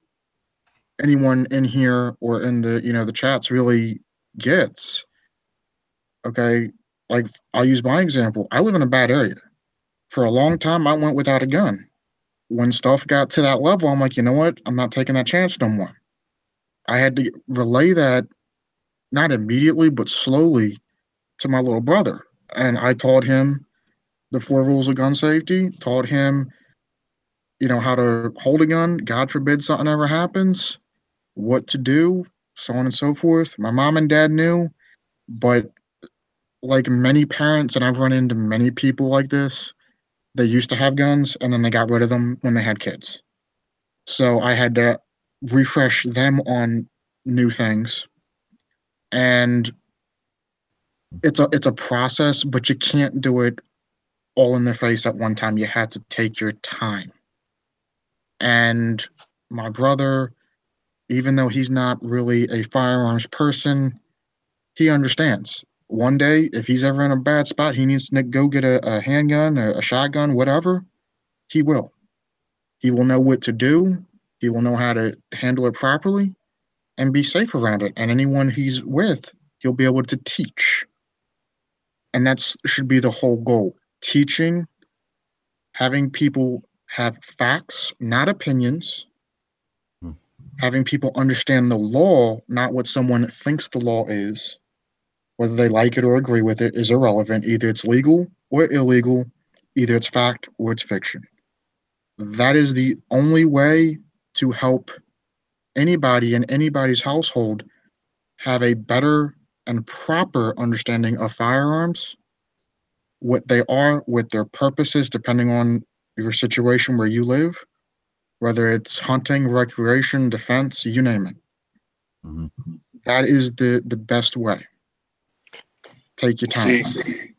anyone in here or in the, the chats, really gets. Okay, like, I'll use my example. I live in a bad area. For a long time, I went without a gun. When stuff got to that level, I'm like, you know what? I'm not taking that chance no more. I had to relay that, not immediately, but slowly, to my little brother. And I taught him the 4 rules of gun safety, taught him, how to hold a gun. God forbid something ever happens, what to do, so on and so forth. My mom and dad knew, but like many parents, and I've run into many people like this, they used to have guns and then they got rid of them when they had kids. So I had to refresh them on new things. And it's a process, but you can't do it all in their face at one time. You have to take your time. And my brother, even though he's not really a firearms person, he understands. One day, if he's ever in a bad spot, he needs to go get a handgun, a shotgun, whatever, he will. He will know what to do. He will know how to handle it properly and be safe around it. And anyone he's with, he'll be able to teach. And that should be the whole goal. Teaching, having people have facts, not opinions, having people understand the law, not what someone thinks the law is. Whether they like it or agree with it is irrelevant. Either it's legal or illegal, either it's fact or it's fiction. That is the only way to help anybody in anybody's household have a better and proper understanding of firearms, what they are, what their purposes, depending on your situation where you live, whether it's hunting, recreation, defense, you name it. Mm-hmm. That is the best way. Take your time. See,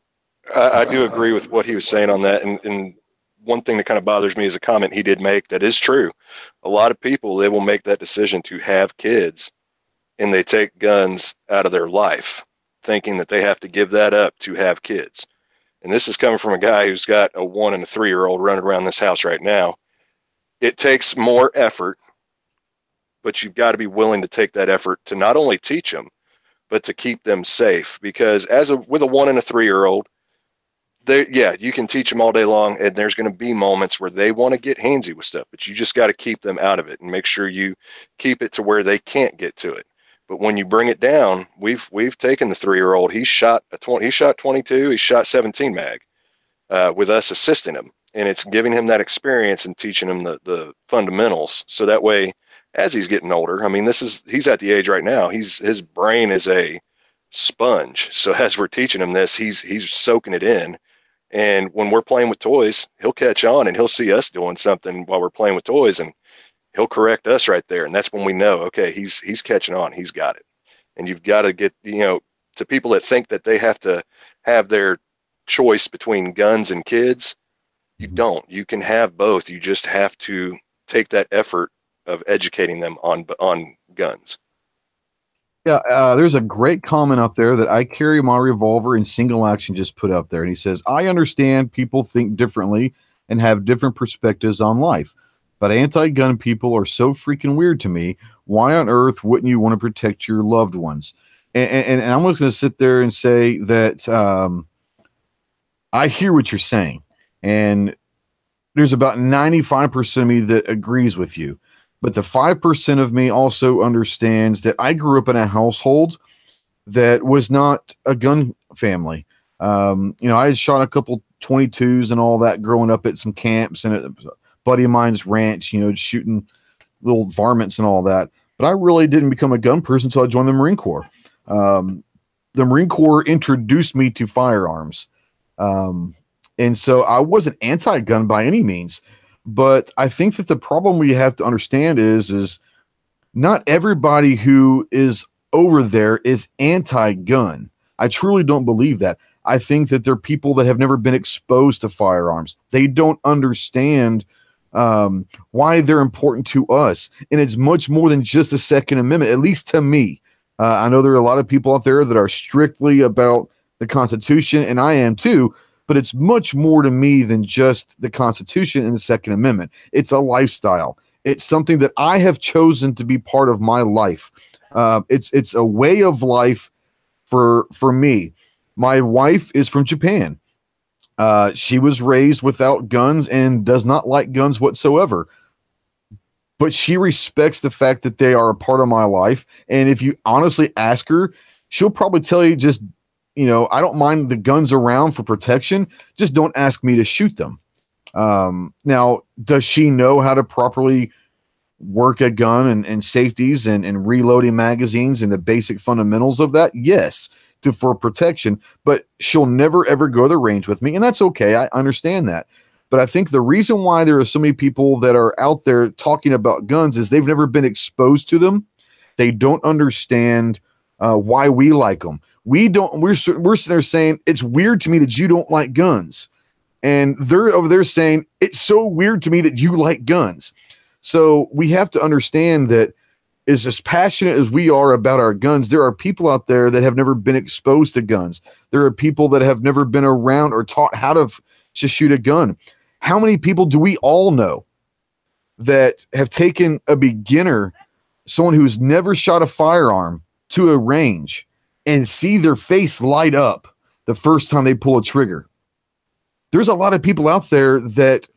I do agree with what he was saying on that. And one thing that kind of bothers me is a comment he did make that is true. A lot of people, they will make that decision to have kids and they take guns out of their life, thinking that they have to give that up to have kids. And this is coming from a guy who's got a 1 and a 3-year-old running around this house right now. It takes more effort, but you've got to be willing to take that effort to not only teach them, but to keep them safe. Because with a 1 and a 3-year-old, you can teach them all day long, and there's going to be moments where they want to get handsy with stuff, but you just got to keep them out of it and make sure you keep it to where they can't get to it. But when you bring it down, we've taken the 3-year-old. He shot 22. He shot 17 mag with us assisting him, and it's giving him that experience and teaching him the fundamentals. So that way, as he's getting older, I mean, he's at the age right now. His brain is a sponge. So as we're teaching him this, he's soaking it in. And when we're playing with toys, he'll catch on and he'll see us doing something while we're playing with toys, and he'll correct us right there. And that's when we know, okay, he's catching on. He's got it. And you've got to get, to people that think that they have to have their choice between guns and kids, you don't. You can have both. You just have to take that effort of educating them on guns. Yeah, there's a great comment up there that I carry my revolver in single action just put up there. And he says, I understand people think differently and have different perspectives on life, but anti-gun people are so freaking weird to me. Why on earth wouldn't you want to protect your loved ones? And I'm going to sit there and say that I hear what you're saying. And there's about 95% of me that agrees with you. But the 5% of me also understands that I grew up in a household that was not a gun family. I had shot a couple 22s and all that growing up at some camps and at a buddy of mine's ranch, shooting little varmints and all that. But I really didn't become a gun person until I joined the Marine Corps. The Marine Corps introduced me to firearms. And so I wasn't anti-gun by any means. But I think that the problem we have to understand is not everybody who is over there is anti-gun. I truly don't believe that. I think that there are people that have never been exposed to firearms. They don't understand why they're important to us. And it's much more than just the Second Amendment, at least to me. I know there are a lot of people out there that are strictly about the Constitution, and I am too. But it's much more to me than just the Constitution and the Second Amendment. It's a lifestyle. It's something that I have chosen to be part of my life. It's a way of life for me. My wife is from Japan. She was raised without guns and does not like guns whatsoever. But she respects the fact that they are a part of my life. And if you honestly ask her, she'll probably tell you just, I don't mind the guns around for protection. Just don't ask me to shoot them. Now, does she know how to properly work a gun and safeties and reloading magazines and the basic fundamentals of that? Yes, for protection. But she'll never, ever go to the range with me. And that's okay. I understand that. But I think the reason why there are so many people that are out there talking about guns is they've never been exposed to them. They don't understand why we like them. We're sitting there saying it's weird to me that you don't like guns. And they're over there saying it's so weird to me that you like guns. So we have to understand that as passionate as we are about our guns, there are people out there that have never been exposed to guns. There are people that have never been around or taught how to shoot a gun. How many people do we all know that have taken a beginner, someone who's never shot a firearm, to a range and see their face light up the first time they pull a trigger? There's a lot of people out there that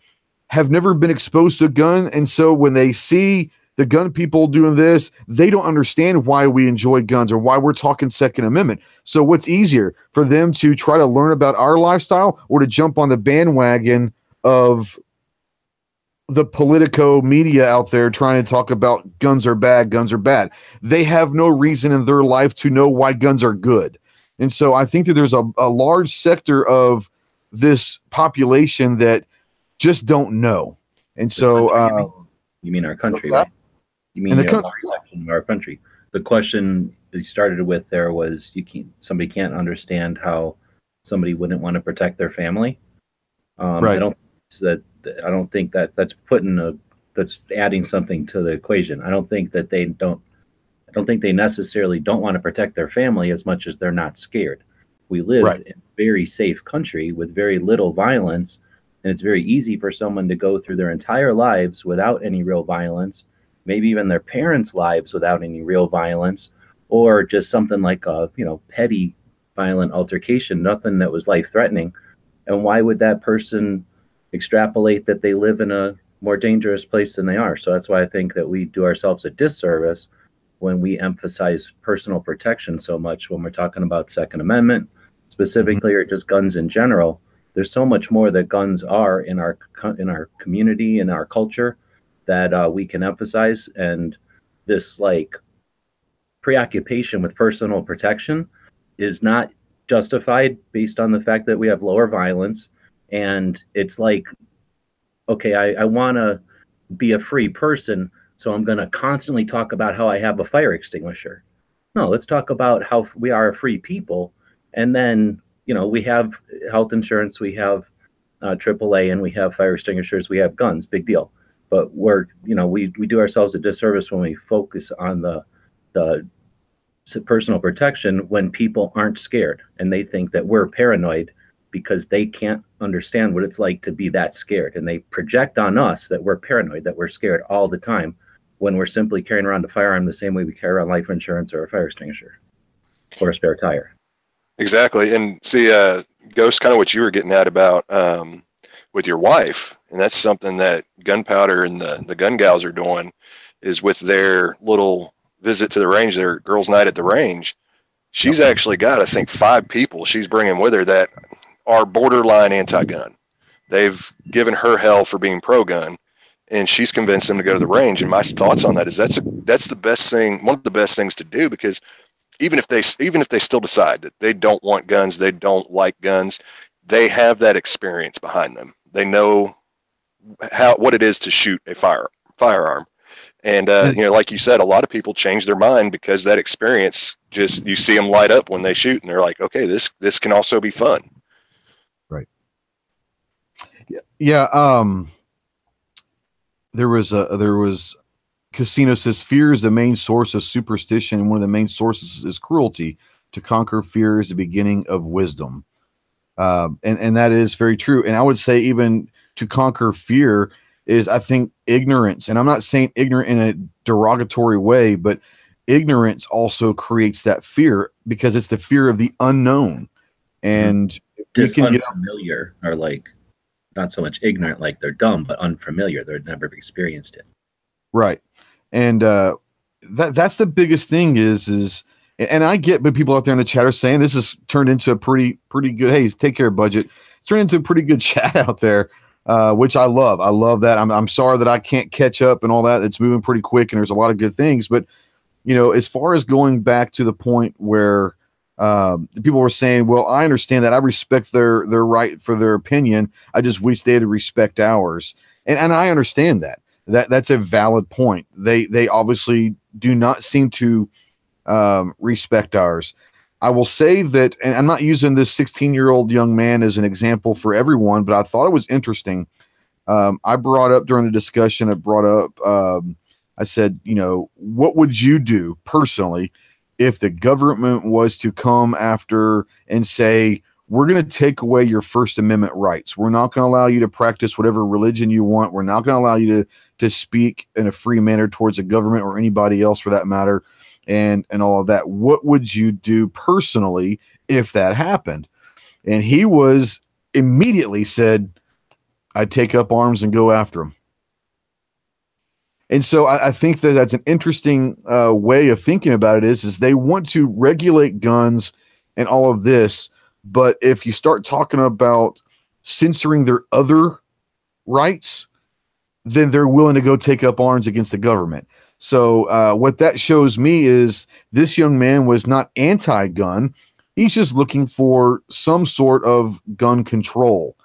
have never been exposed to a gun, and so when they see the gun people doing this, they don't understand why we enjoy guns or why we're talking Second Amendment. So what's easier for them to try to learn about our lifestyle or to jump on the bandwagon of the politico media out there trying to talk about guns are bad, guns are bad? They have no reason in their life to know why guns are good. And so I think that there's a large sector of this population that just don't know. And so you mean our country, right? You mean in the country, our country. The question you started with there was somebody can't understand how somebody wouldn't want to protect their family. Right. I don't think that that's that's adding something to the equation. I don't think they necessarily don't want to protect their family as much as they're not scared. We live in a very safe country with very little violence, and it's very easy for someone to go through their entire lives without any real violence, maybe even their parents' lives without any real violence, or just something like a petty violent altercation, nothing that was life-threatening. And why would that person extrapolate that they live in a more dangerous place than they are? So that's why I think that we do ourselves a disservice when we emphasize personal protection so much when we're talking about Second Amendment specifically, or just guns in general. There's so much more that guns are in our community, in our culture, that we can emphasize. And this preoccupation with personal protection is not justified based on the fact that we have lower violence. And it's like, okay, I want to be a free person, so I'm going to constantly talk about how I have a fire extinguisher. No, let's talk about how we are a free people. And then, we have health insurance, we have AAA, and we have fire extinguishers, we have guns, big deal. But we do ourselves a disservice when we focus on the personal protection when people aren't scared and they think that we're paranoid because they can't understand what it's like to be that scared. And they project on us that we're paranoid, that we're scared all the time, when we're simply carrying around a firearm the same way we carry around life insurance or a fire extinguisher or a spare tire. Exactly. And see, Ghost, kind of what you were getting at about with your wife, and that's something that Gunpowder and the gun gals are doing, is with their little visit to the range, their girls' night at the range. She's actually got, I think, 5 people she's bringing with her that are borderline anti-gun. They've given her hell for being pro-gun, and she's convinced them to go to the range. And my thoughts on that is that's the best thing, one of the best things to do, because even if they still decide that they don't want guns, they don't like guns, they have that experience behind them. They know what it is to shoot a firearm. And like you said, a lot of people change their mind because that experience, just you see them light up when they shoot, and they're like, okay, this can also be fun. Right. Yeah. There was Casino says fear is the main source of superstition, and one of the main sources is cruelty. To conquer fear is the beginning of wisdom. And that is very true. And I would say even to conquer fear is, I think, ignorance. And I'm not saying ignorant in a derogatory way, but ignorance also creates that fear because it's the fear of the unknown. And this unfamiliar, or not so much ignorant, like they're dumb, but unfamiliar. They've never experienced it. Right. And that's the biggest thing is, and I get, but people out there in the chat are saying this has turned into a pretty good, hey, take care, budget. It's turned into a pretty good chat out there, which I love. I love that. I'm sorry that I can't catch up and all that. It's moving pretty quick, and there's a lot of good things. But, as far as going back to the point where the people were saying, well, I understand that. I respect their right for their opinion. I just wish they had to respect ours. And I understand that. That's a valid point. They obviously do not seem to respect ours. I will say that, and I'm not using this 16-year-old young man as an example for everyone, but I thought it was interesting I brought up during the discussion, I said, what would you do personally if the government was to come after and say, we're going to take away your First Amendment rights. We're not going to allow you to practice whatever religion you want. We're not going to allow you to speak in a free manner towards the government or anybody else for that matter, and all of that. What would you do personally if that happened? And he was immediately said, I'd take up arms and go after him. And so I think that that's an interesting way of thinking about it is they want to regulate guns and all of this. But if you start talking about censoring their other rights, then they're willing to go take up arms against the government. So what that shows me is this young man was not anti-gun. He's just looking for some sort of gun control.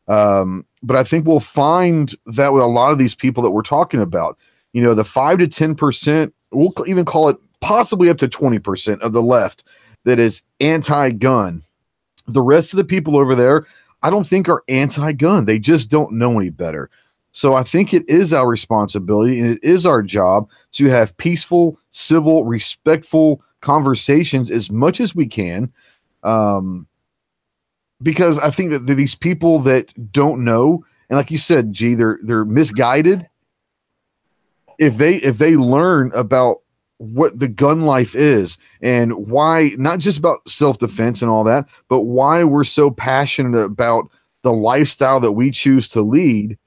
But I think we'll find that with a lot of these people that we're talking about, the 5 to 10%, we'll even call it possibly up to 20% of the left that is anti-gun. The rest of the people over there, I don't think are anti-gun. They just don't know any better. So I think it is our responsibility and it is our job to have peaceful, civil, respectful conversations as much as we can. Because I think that these people that don't know, and like you said, G, they're misguided. If they learn about what the gun life is and why, not just about self-defense and all that, but why we're so passionate about the lifestyle that we choose to lead,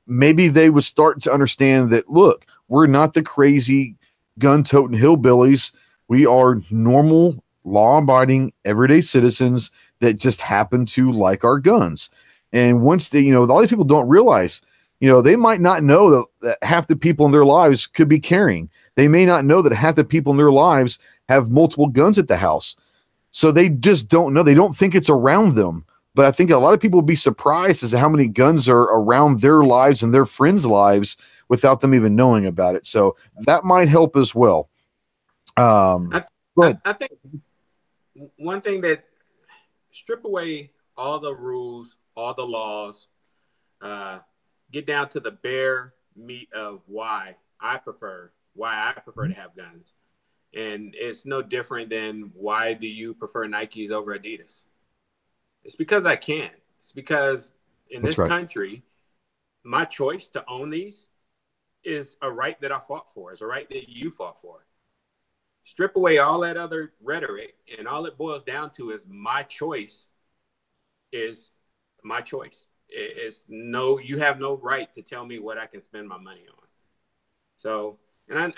maybe they would start to understand that, look, we're not the crazy gun-toting hillbillies. We are normal, law-abiding, everyday citizens that just happen to like our guns. And once they, all these people don't realize, they might not know that half the people in their lives could be carrying. They may not know that half the people in their lives have multiple guns at the house. So they just don't know. They don't think it's around them. But I think a lot of people will be surprised as to how many guns are around their lives and their friends' lives without them even knowing about it. So that might help as well. I think one thing that strip away all the rules, all the laws, get down to the bare meat of why I prefer to have guns. And it's no different than why do you prefer Nikes over Adidas? It's because I can. It's because in this country, my choice to own these is a right that I fought for. It's a right that you fought for. Strip away all that other rhetoric, and all it boils down to is my choice is my choice. You have no right to tell me what I can spend my money on. So, and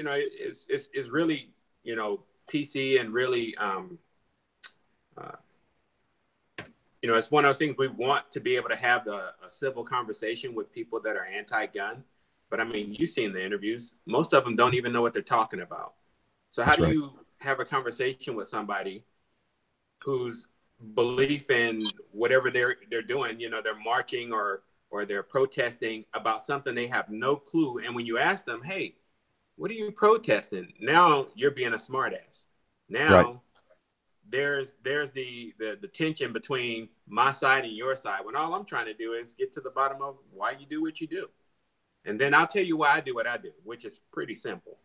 it's really, PC and really, it's one of those things we want to be able to have a civil conversation with people that are anti-gun. But I mean, you've seen the interviews. Most of them don't even know what they're talking about. So how do you have a conversation with somebody whose belief in whatever they're doing, they're marching or they're protesting about something they have no clue. And when you ask them, hey, what are you protesting? Now you're being a smartass. Now there's the tension between my side and your side, when all I'm trying to do is get to the bottom of why you do what you do. And then I'll tell you why I do what I do, which is pretty simple.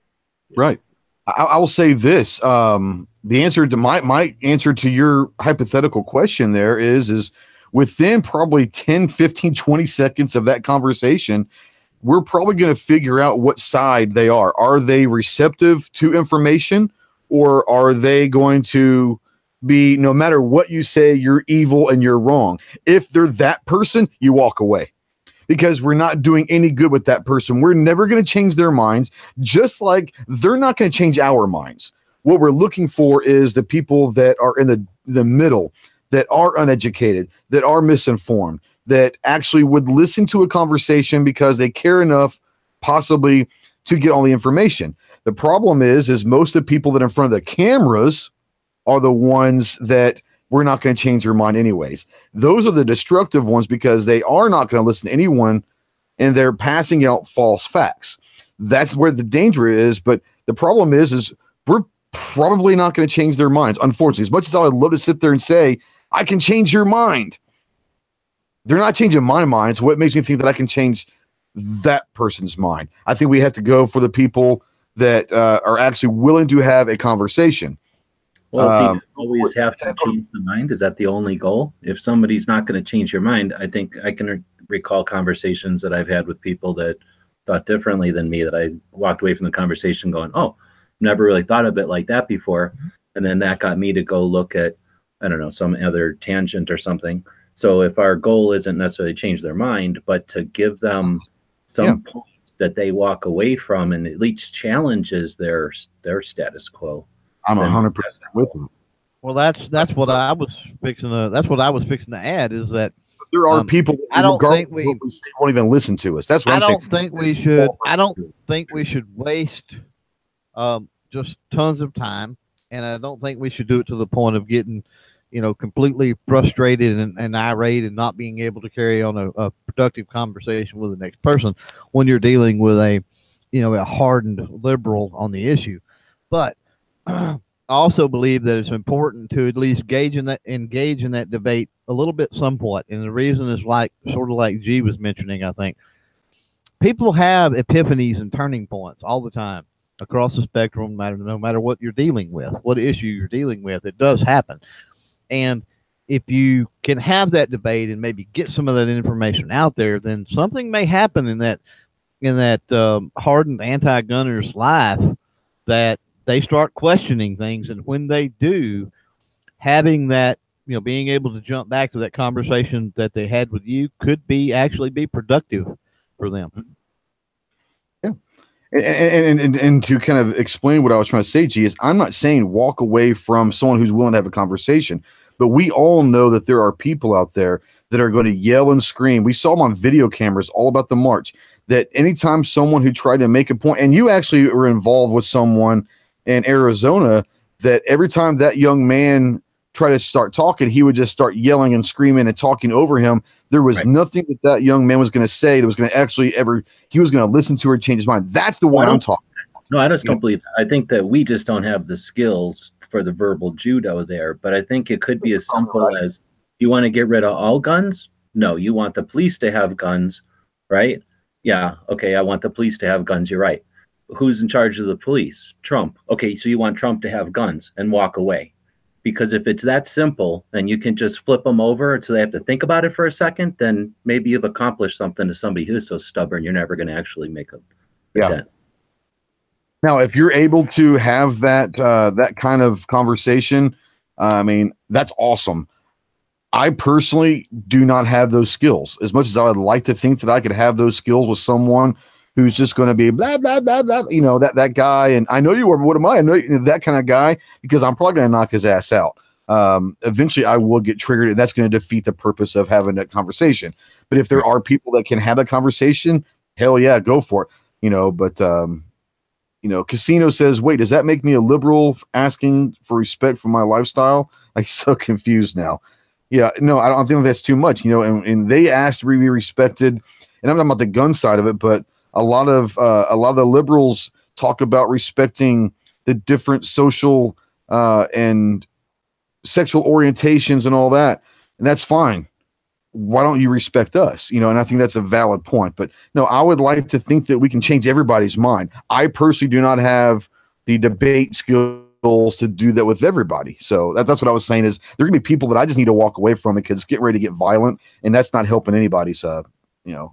Right. I will say this. The answer to my answer to your hypothetical question there is within probably 10, 15, 20 seconds of that conversation, we're probably going to figure out what side they are. Are they receptive to information, or are they going to be, no matter what you say, you're evil and you're wrong? If they're that person, you walk away, because we're not doing any good with that person. We're never going to change their minds, just like they're not going to change our minds. What we're looking for is the people that are in the middle, that are uneducated, that are misinformed, that actually would listen to a conversation because they care enough possibly to get all the information. The problem is most of the people that are in front of the cameras are the ones that we're not going to change their mind anyways. Those are the destructive ones, because they are not going to listen to anyone and they're passing out false facts. That's where the danger is. But the problem is we're probably not going to change their minds. Unfortunately, as much as I would love to sit there and say, I can change your mind, They're not changing my mind. So what makes me think that I can change that person's mind? I think we have to go for the people that are actually willing to have a conversation. Well, if you always have to change the mind, is that the only goal? If somebody's not going to change your mind, I think I can recall conversations that I've had with people that thought differently than me, that I walked away from the conversation going, oh, never really thought of it like that before. And then that got me to go look at, I don't know, some other tangent or something. So if our goal isn't necessarily change their mind, but to give them some point that they walk away from and at least challenges their status quo. I'm 100% with them. Well, that's what I was fixing to add, is that there are people that I don't think we won't even listen to us. That's what I'm saying. I don't think we should waste just tons of time, and I don't think we should do it to the point of getting, completely frustrated and irate and not being able to carry on a productive conversation with the next person when you're dealing with a hardened liberal on the issue. But I also believe that it's important to at least engage in that debate a little bit somewhat. And the reason is sort of like G was mentioning, I think people have epiphanies and turning points all the time across the spectrum, no matter what you're dealing with, what issue you're dealing with. It does happen. And if you can have that debate and maybe get some of that information out there, then something may happen in that hardened anti-gunner's life, that they start questioning things. And when they do, having that, being able to jump back to that conversation that they had with you could actually be productive for them. Yeah. And to kind of explain what I was trying to say, G, is I'm not saying walk away from someone who's willing to have a conversation, but we all know that there are people out there that are going to yell and scream. We saw them on video cameras all about the march, that anytime someone who tried to make a point, and you actually were involved with someone in Arizona, that every time that young man tried to start talking, he would just start yelling and screaming and talking over him. There was nothing that young man was going to say that was going to actually he was going to listen to or change his mind. That's the one I'm talking about. No, I just don't believe that. I think that we just don't have the skills for the verbal judo there, but I think it could be as simple as, you want to get rid of all guns? No, you want the police to have guns, right? Yeah, okay, I want the police to have guns, you're right. Who's in charge of the police? Trump. Okay, so you want Trump to have guns and walk away. Because if it's that simple and you can just flip them over so they have to think about it for a second, then maybe you've accomplished something to somebody who's so stubborn you're never going to actually make a dent. Now, if you're able to have that kind of conversation, I mean, that's awesome. I personally do not have those skills. As much as I would like to think that I could have those skills with someone who's just going to be blah, blah, blah, blah, that guy. And I know you are, what am I? I know that kind of guy, because I'm probably going to knock his ass out. Eventually I will get triggered, and that's going to defeat the purpose of having that conversation. But if there are people that can have that conversation, hell yeah, go for it. But Casino says, wait, does that make me a liberal asking for respect for my lifestyle? I'm so confused now. Yeah, no, I don't think that's too much, and they asked to be respected. And I'm not about the gun side of it, but a lot of the liberals talk about respecting the different social and sexual orientations and all that, and that's fine. Why don't you respect us? And I think that's a valid point. But no, I would like to think that we can change everybody's mind. I personally do not have the debate skills to do that with everybody. So that's what I was saying, is there are gonna be people that I just need to walk away from because it's getting ready to get violent, and that's not helping anybody's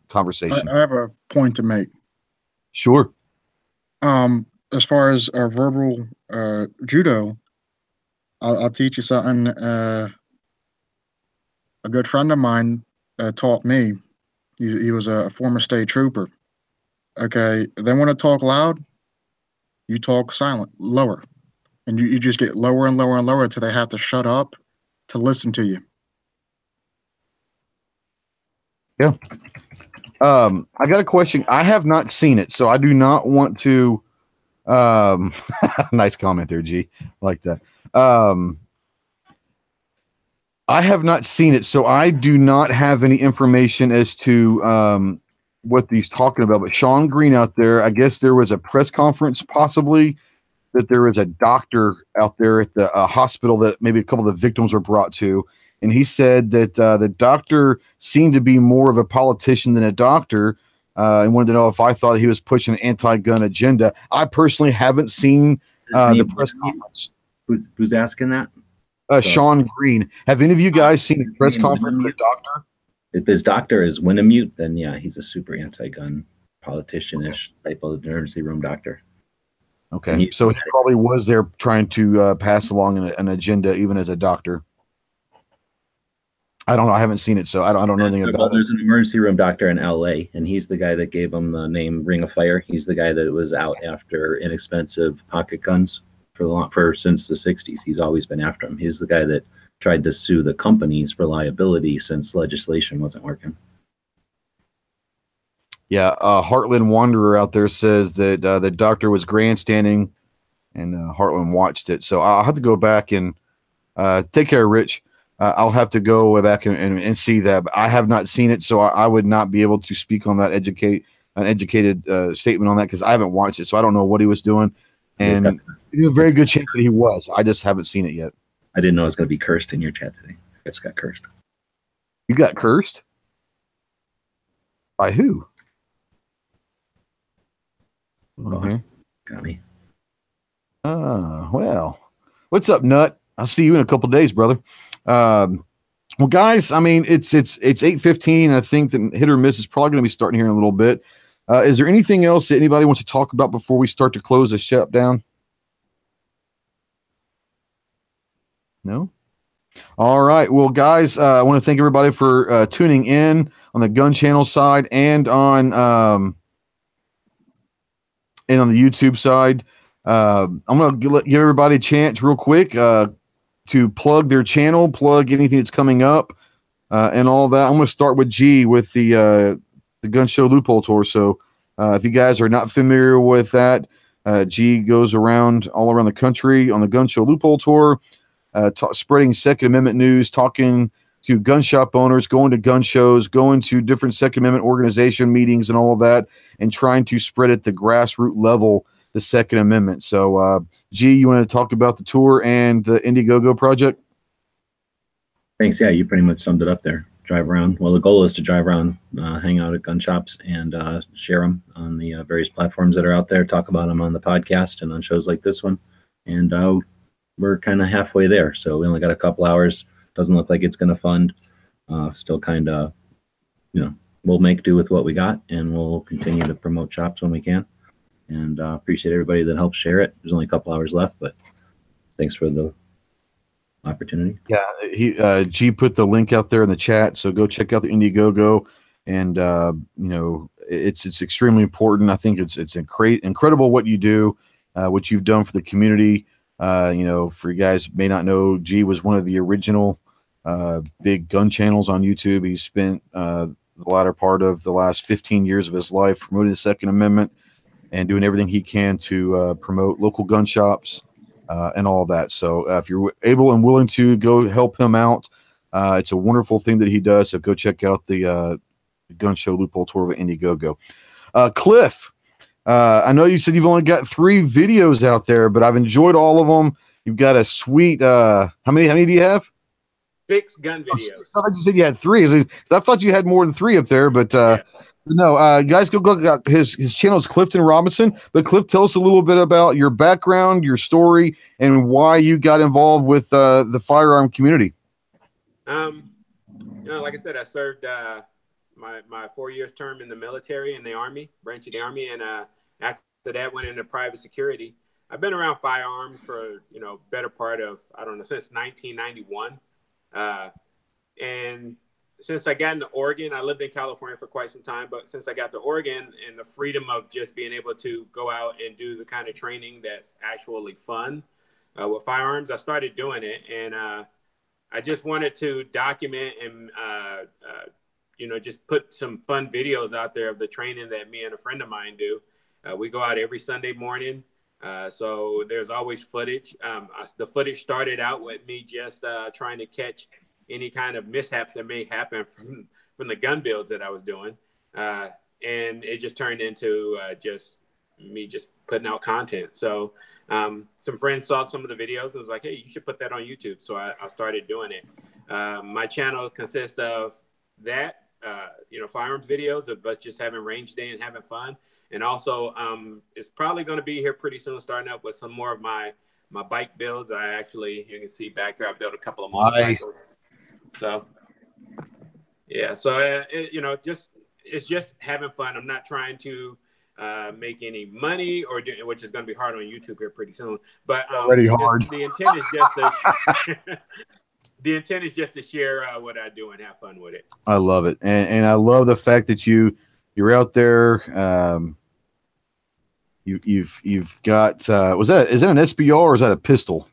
conversation. I have a point to make. Sure. As far as verbal judo, I'll teach you something. A good friend of mine taught me. He was a former state trooper. Okay, they want to talk loud. You talk silent, lower, and you just get lower and lower and lower until they have to shut up to listen to you. Yeah. I got a question. I have not seen it, so I do not want to. Nice comment there, G. I like that. I have not seen it, so I do not have any information as to what he's talking about. But Sean Green out there, I guess there was a press conference, possibly, that there was a doctor out there at the hospital that maybe a couple of the victims were brought to, and he said that the doctor seemed to be more of a politician than a doctor, and wanted to know if I thought he was pushing an anti-gun agenda. I personally haven't seen the press conference. Who's asking that? Sean Green. Have any of you guys seen the press conference with the doctor? If his doctor is Winnemute, then yeah, he's a super anti-gun politician-ish type of emergency room doctor. Okay, so he probably was there trying to pass along an agenda, even as a doctor. I don't know. I haven't seen it, so I don't know anything about it. There's an emergency room doctor in LA, and he's the guy that gave him the name Ring of Fire. He's the guy that was out after inexpensive pocket guns for since the 60s. He's always been after them. He's the guy that tried to sue the companies for liability since legislation wasn't working. Yeah, Heartland Wanderer out there says that the doctor was grandstanding, and Heartland watched it. So I'll have to go back and take care, Rich. I'll have to go back and see that. But I have not seen it, so I would not be able to speak on that educated statement on that, because I haven't watched it, so I don't know what he was doing. And there's a very good chance that he was. I just haven't seen it yet. I didn't know it was going to be cursed in your chat today. I just got cursed. You got cursed? By who? Okay. Got me. Well, what's up, Nut? I'll see you in a couple days, brother. Well, guys, I mean, it's 8:15. I think that Hit or Miss is probably going to be starting here in a little bit. Is there anything else that anybody wants to talk about before we start to close the shop down? No? All right. Well, guys, I want to thank everybody for tuning in on the Gun Channel side and on the YouTube side. I'm going to give everybody a chance real quick to plug their channel, plug anything that's coming up, and all that. I'm going to start with G with the Gun Show Loophole Tour. So if you guys are not familiar with that, G goes around all around the country on the Gun Show Loophole Tour, spreading Second Amendment news, talking to gun shop owners, going to gun shows, going to different Second Amendment organization meetings and all of that, and trying to spread at the grassroots level the Second Amendment. So, G, you want to talk about the tour and the Indiegogo project? Thanks. Yeah, you pretty much summed it up there. Drive around. Well, the goal is to drive around, hang out at gun shops, and share them on the various platforms that are out there, talk about them on the podcast and on shows like this one. And we're kind of halfway there. So we only got a couple hours. Doesn't look like it's going to fund. Still kind of, we'll make do with what we got, and we'll continue to promote shops when we can. And appreciate everybody that helps share it. There's only a couple hours left, but thanks for the opportunity. Yeah, G put the link out there in the chat, so go check out the Indiegogo. And it's extremely important. I think it's incredible what you do, what you've done for the community. For you guys may not know, G was one of the original big gun channels on YouTube. He spent the latter part of the last 15 years of his life promoting the Second Amendment and doing everything he can to promote local gun shops and all of that. So if you're able and willing to go help him out, it's a wonderful thing that he does. So go check out the Gun Show Loophole Tour with Indiegogo. Cliff, I know you said you've only got 3 videos out there, but I've enjoyed all of them. You've got a sweet, how many do you have? 6 gun videos. I thought you said you had 3. I thought you had more than 3 up there, but no, guys, go look. His channel is Clifton Robinson. But Cliff, tell us a little bit about your background, your story, and why you got involved with the firearm community. Like I said, I served my 4 years term in the military, in the Army, branch of the Army, and after that went into private security. I've been around firearms for better part of since 1991, and since I got into Oregon, I lived in California for quite some time, but since I got to Oregon and the freedom of just being able to go out and do the kind of training that's actually fun with firearms, I started doing it. And I just wanted to document and, just put some fun videos out there of the training that me and a friend of mine do. We go out every Sunday morning. So there's always footage. The footage started out with me just trying to catch any kind of mishaps that may happen from the gun builds that I was doing. And it just turned into just putting out content. So some friends saw some of the videos and was like, hey, you should put that on YouTube. So I started doing it. My channel consists of that, firearms videos of us just having range day and having fun. And also, it's probably going to be here pretty soon, starting up with some more of my bike builds. You can see back there, I built a couple of motorcycles. So, yeah. So, it's just having fun. I'm not trying to make any money which is going to be hard on YouTube here pretty soon. But already hard. The intent is just to the intent is just to share what I do and have fun with it. I love it, and I love the fact that you're out there. You've got is that an SBR or is that a pistol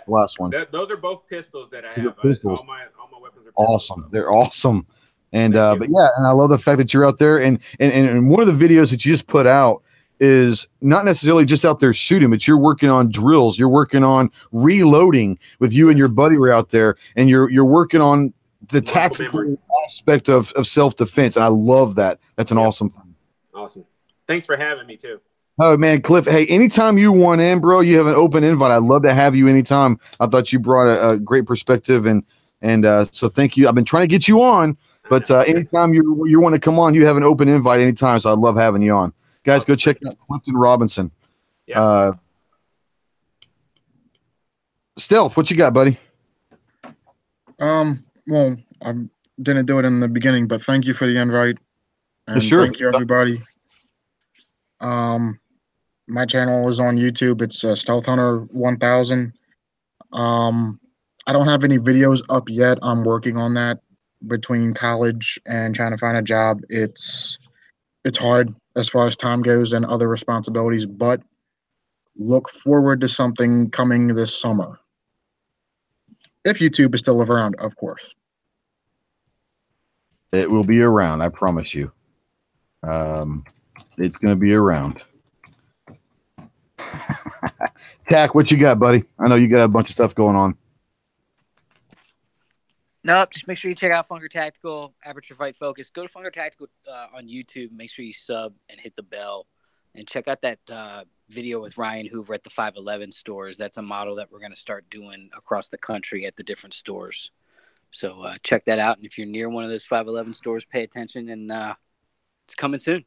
last one? Those are both pistols that I have. Pistols. All my weapons are pistols. Awesome. They're awesome. And but yeah, and I love the fact that you're out there and one of the videos that you just put out is not necessarily just out there shooting, but you're working on drills, you're working on reloading with you and your buddy were out there, and you're working on the tactical aspect of self-defense. And I love that. That's an awesome thing. Awesome. Thanks for having me too. Oh man, Cliff. Hey, anytime you want in, bro, you have an open invite. I'd love to have you anytime. I thought you brought a great perspective and so thank you. I've been trying to get you on, but anytime you want to come on, you have an open invite anytime. So I love having you on. Guys, go check out Clifton Robinson. Yeah. Stealth, what you got, buddy? Well, I didn't do it in the beginning, but thank you for the invite. And sure. Thank you, everybody. My channel is on YouTube. It's Stealth Hunter 1000. I don't have any videos up yet. I'm working on that. Between college and trying to find a job, it's hard as far as time goes and other responsibilities, but look forward to something coming this summer. If YouTube is still around, of course. It will be around, I promise you. It's going to be around. Tack, what you got, buddy? I know you got a bunch of stuff going on. Nope, just make sure you check out Funker Tactical, Aperture Fight Focus. Go to Funker Tactical on YouTube. Make sure you sub and hit the bell. And check out that video with Ryan Hoover at the 511 stores. That's a model that we're going to start doing across the country at the different stores. So check that out. And if you're near one of those 511 stores, pay attention. And it's coming soon.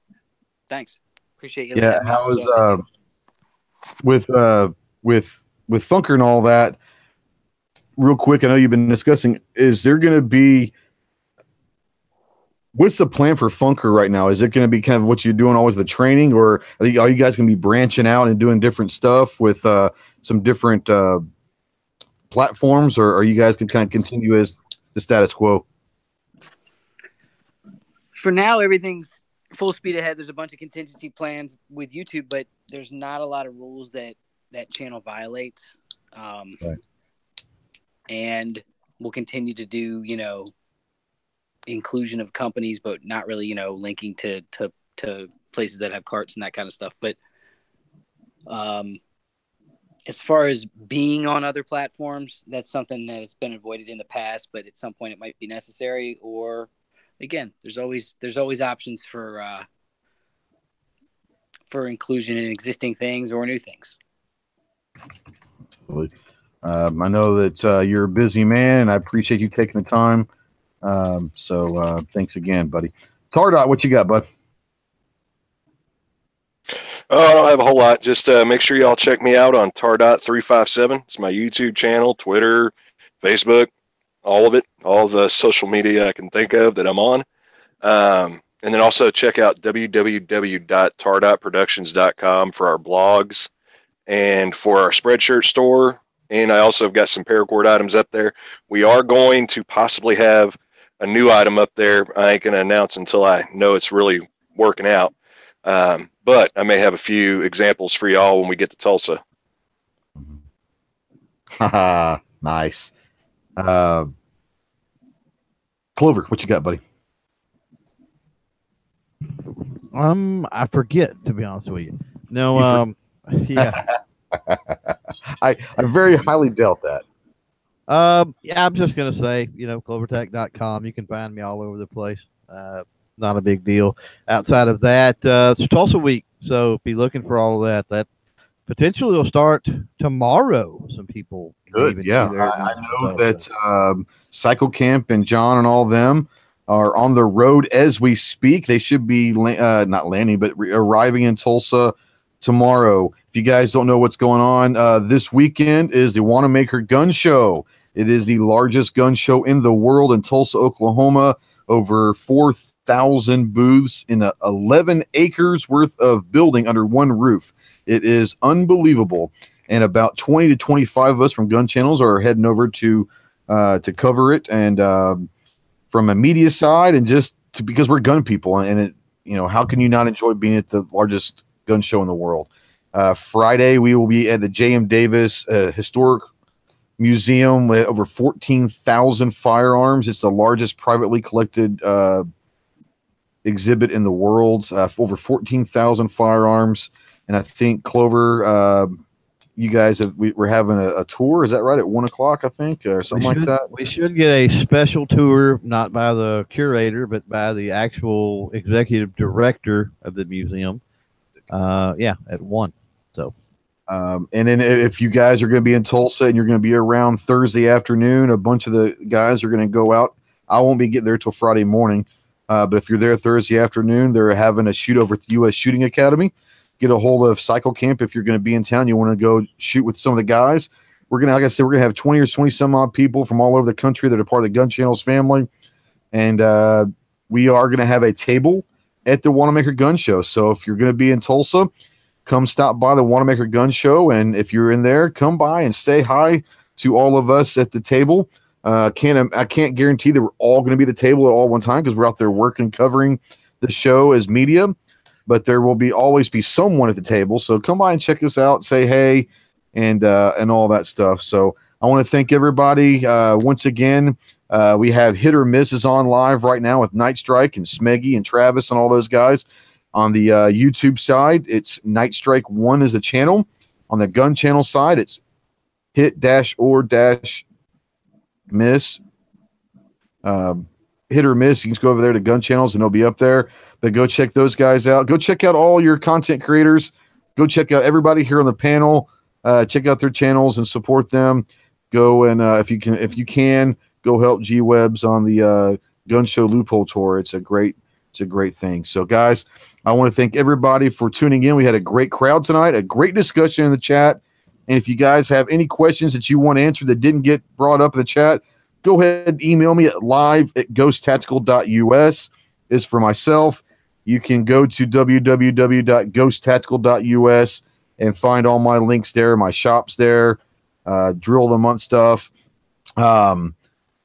Thanks. Appreciate you. Yeah, how was with Funker and all that? Real quick, I know you've been discussing, is there going to be, what's the plan for Funker right now? Is it going to be kind of what you're doing always, the training, or are you guys going to be branching out and doing different stuff with some different platforms, or are you guys going to kind of continue as the status quo? For now, everything's full speed ahead. There's a bunch of contingency plans with YouTube, but there's not a lot of rules that channel violates. Right. And we'll continue to do, inclusion of companies, but not really, linking to places that have carts and that kind of stuff. But as far as being on other platforms, that's something that it's been avoided in the past, but at some point it might be necessary. Or again, there's always options for inclusion in existing things or new things. Absolutely. I know that you're a busy man, and I appreciate you taking the time. So thanks again, buddy. Tardot, what you got, bud? I don't have a whole lot. Just make sure y'all check me out on Tardot357. It's my YouTube channel, Twitter, Facebook, all of it, all the social media I can think of that I'm on. And then also check out www.tardotproductions.com for our blogs and for our Spreadshirt store. And I also have got some paracord items up there. We are going to possibly have a new item up there. I ain't going to announce until I know it's really working out. But I may have a few examples for y'all when we get to Tulsa. Nice. Clover, what you got, buddy? I forget, to be honest with you. No, yeah. I very highly doubt that. Yeah, I'm just gonna say, clovertech.com. You can find me all over the place. Not a big deal. Outside of that, it's Tulsa week, so be looking for all of that. That potentially will start tomorrow. Some people Good. even Yeah, be there I know so, that Cycle Camp and John and all of them are on the road as we speak. They should be not landing, but arriving in Tulsa tomorrow. If you guys don't know what's going on, this weekend is the Wanamaker Gun Show. It is the largest gun show in the world in Tulsa, Oklahoma. Over 4,000 booths in 11 acres worth of building under one roof. It is unbelievable. And about 20 to 25 of us from Gun Channels are heading over to cover it, and from a media side, and just because we're gun people, and it, how can you not enjoy being at the largest gun show in the world? Friday we will be at the J.M. Davis Historic Museum with over 14,000 firearms. It's the largest privately collected exhibit in the world. Over 14,000 firearms, and I think Clover. You guys we're having a tour, is that right, at 1 o'clock, I think, or something like that? We should get a special tour, not by the curator, but by the actual executive director of the museum. At 1. So, and then if you guys are going to be in Tulsa and you're going to be around Thursday afternoon, a bunch of the guys are going to go out. I won't be getting there till Friday morning, but if you're there Thursday afternoon, they're having a shoot over at the U.S. Shooting Academy. Get a hold of Cycle Camp if you're going to be in town. You want to go shoot with some of the guys. We're gonna, like I said, we're gonna have 20 or 20 some odd people from all over the country that are part of the Gun Channels family, and we are gonna have a table at the Wanamaker Gun Show. So if you're gonna be in Tulsa, come stop by the Wanamaker Gun Show, and if you're in there, come by and say hi to all of us at the table. I can't guarantee that we're all gonna be at the table at all one time because we're out there working, covering the show as media. But there will always be someone at the table. So come by and check us out, say hey, and all that stuff. So I want to thank everybody once again. We have Hit or Miss is on live right now with Night Strike and Smeggy and Travis and all those guys. On the YouTube side, it's Night Strike 1 is the channel. On the Gun Channel side, it's Hit-or-Miss. Hit or Miss. You can just go over there to Gun Channels and it'll be up there. But go check those guys out. Go check out all your content creators. Go check out everybody here on the panel. Check out their channels and support them. Go and if you can go help G Webs on the Gun Show Loophole Tour. It's a great thing. So guys, I want to thank everybody for tuning in. We had a great crowd tonight, a great discussion in the chat. And if you guys have any questions that you want answered that didn't get brought up in the chat, go ahead and email me at live@ghosttactical.us. Is for myself. You can go to www.ghosttactical.us and find all my links there, my shops there, drill of the month stuff. I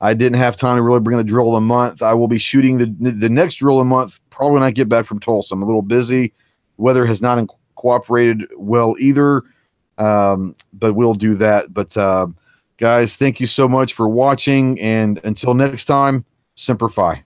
didn't have time to really bring the drill of the month. I will be shooting the next drill of the month probably when I get back from Tulsa. I'm a little busy. Weather has not cooperated well either, but we'll do that. But guys, thank you so much for watching, and until next time, Semper Fi.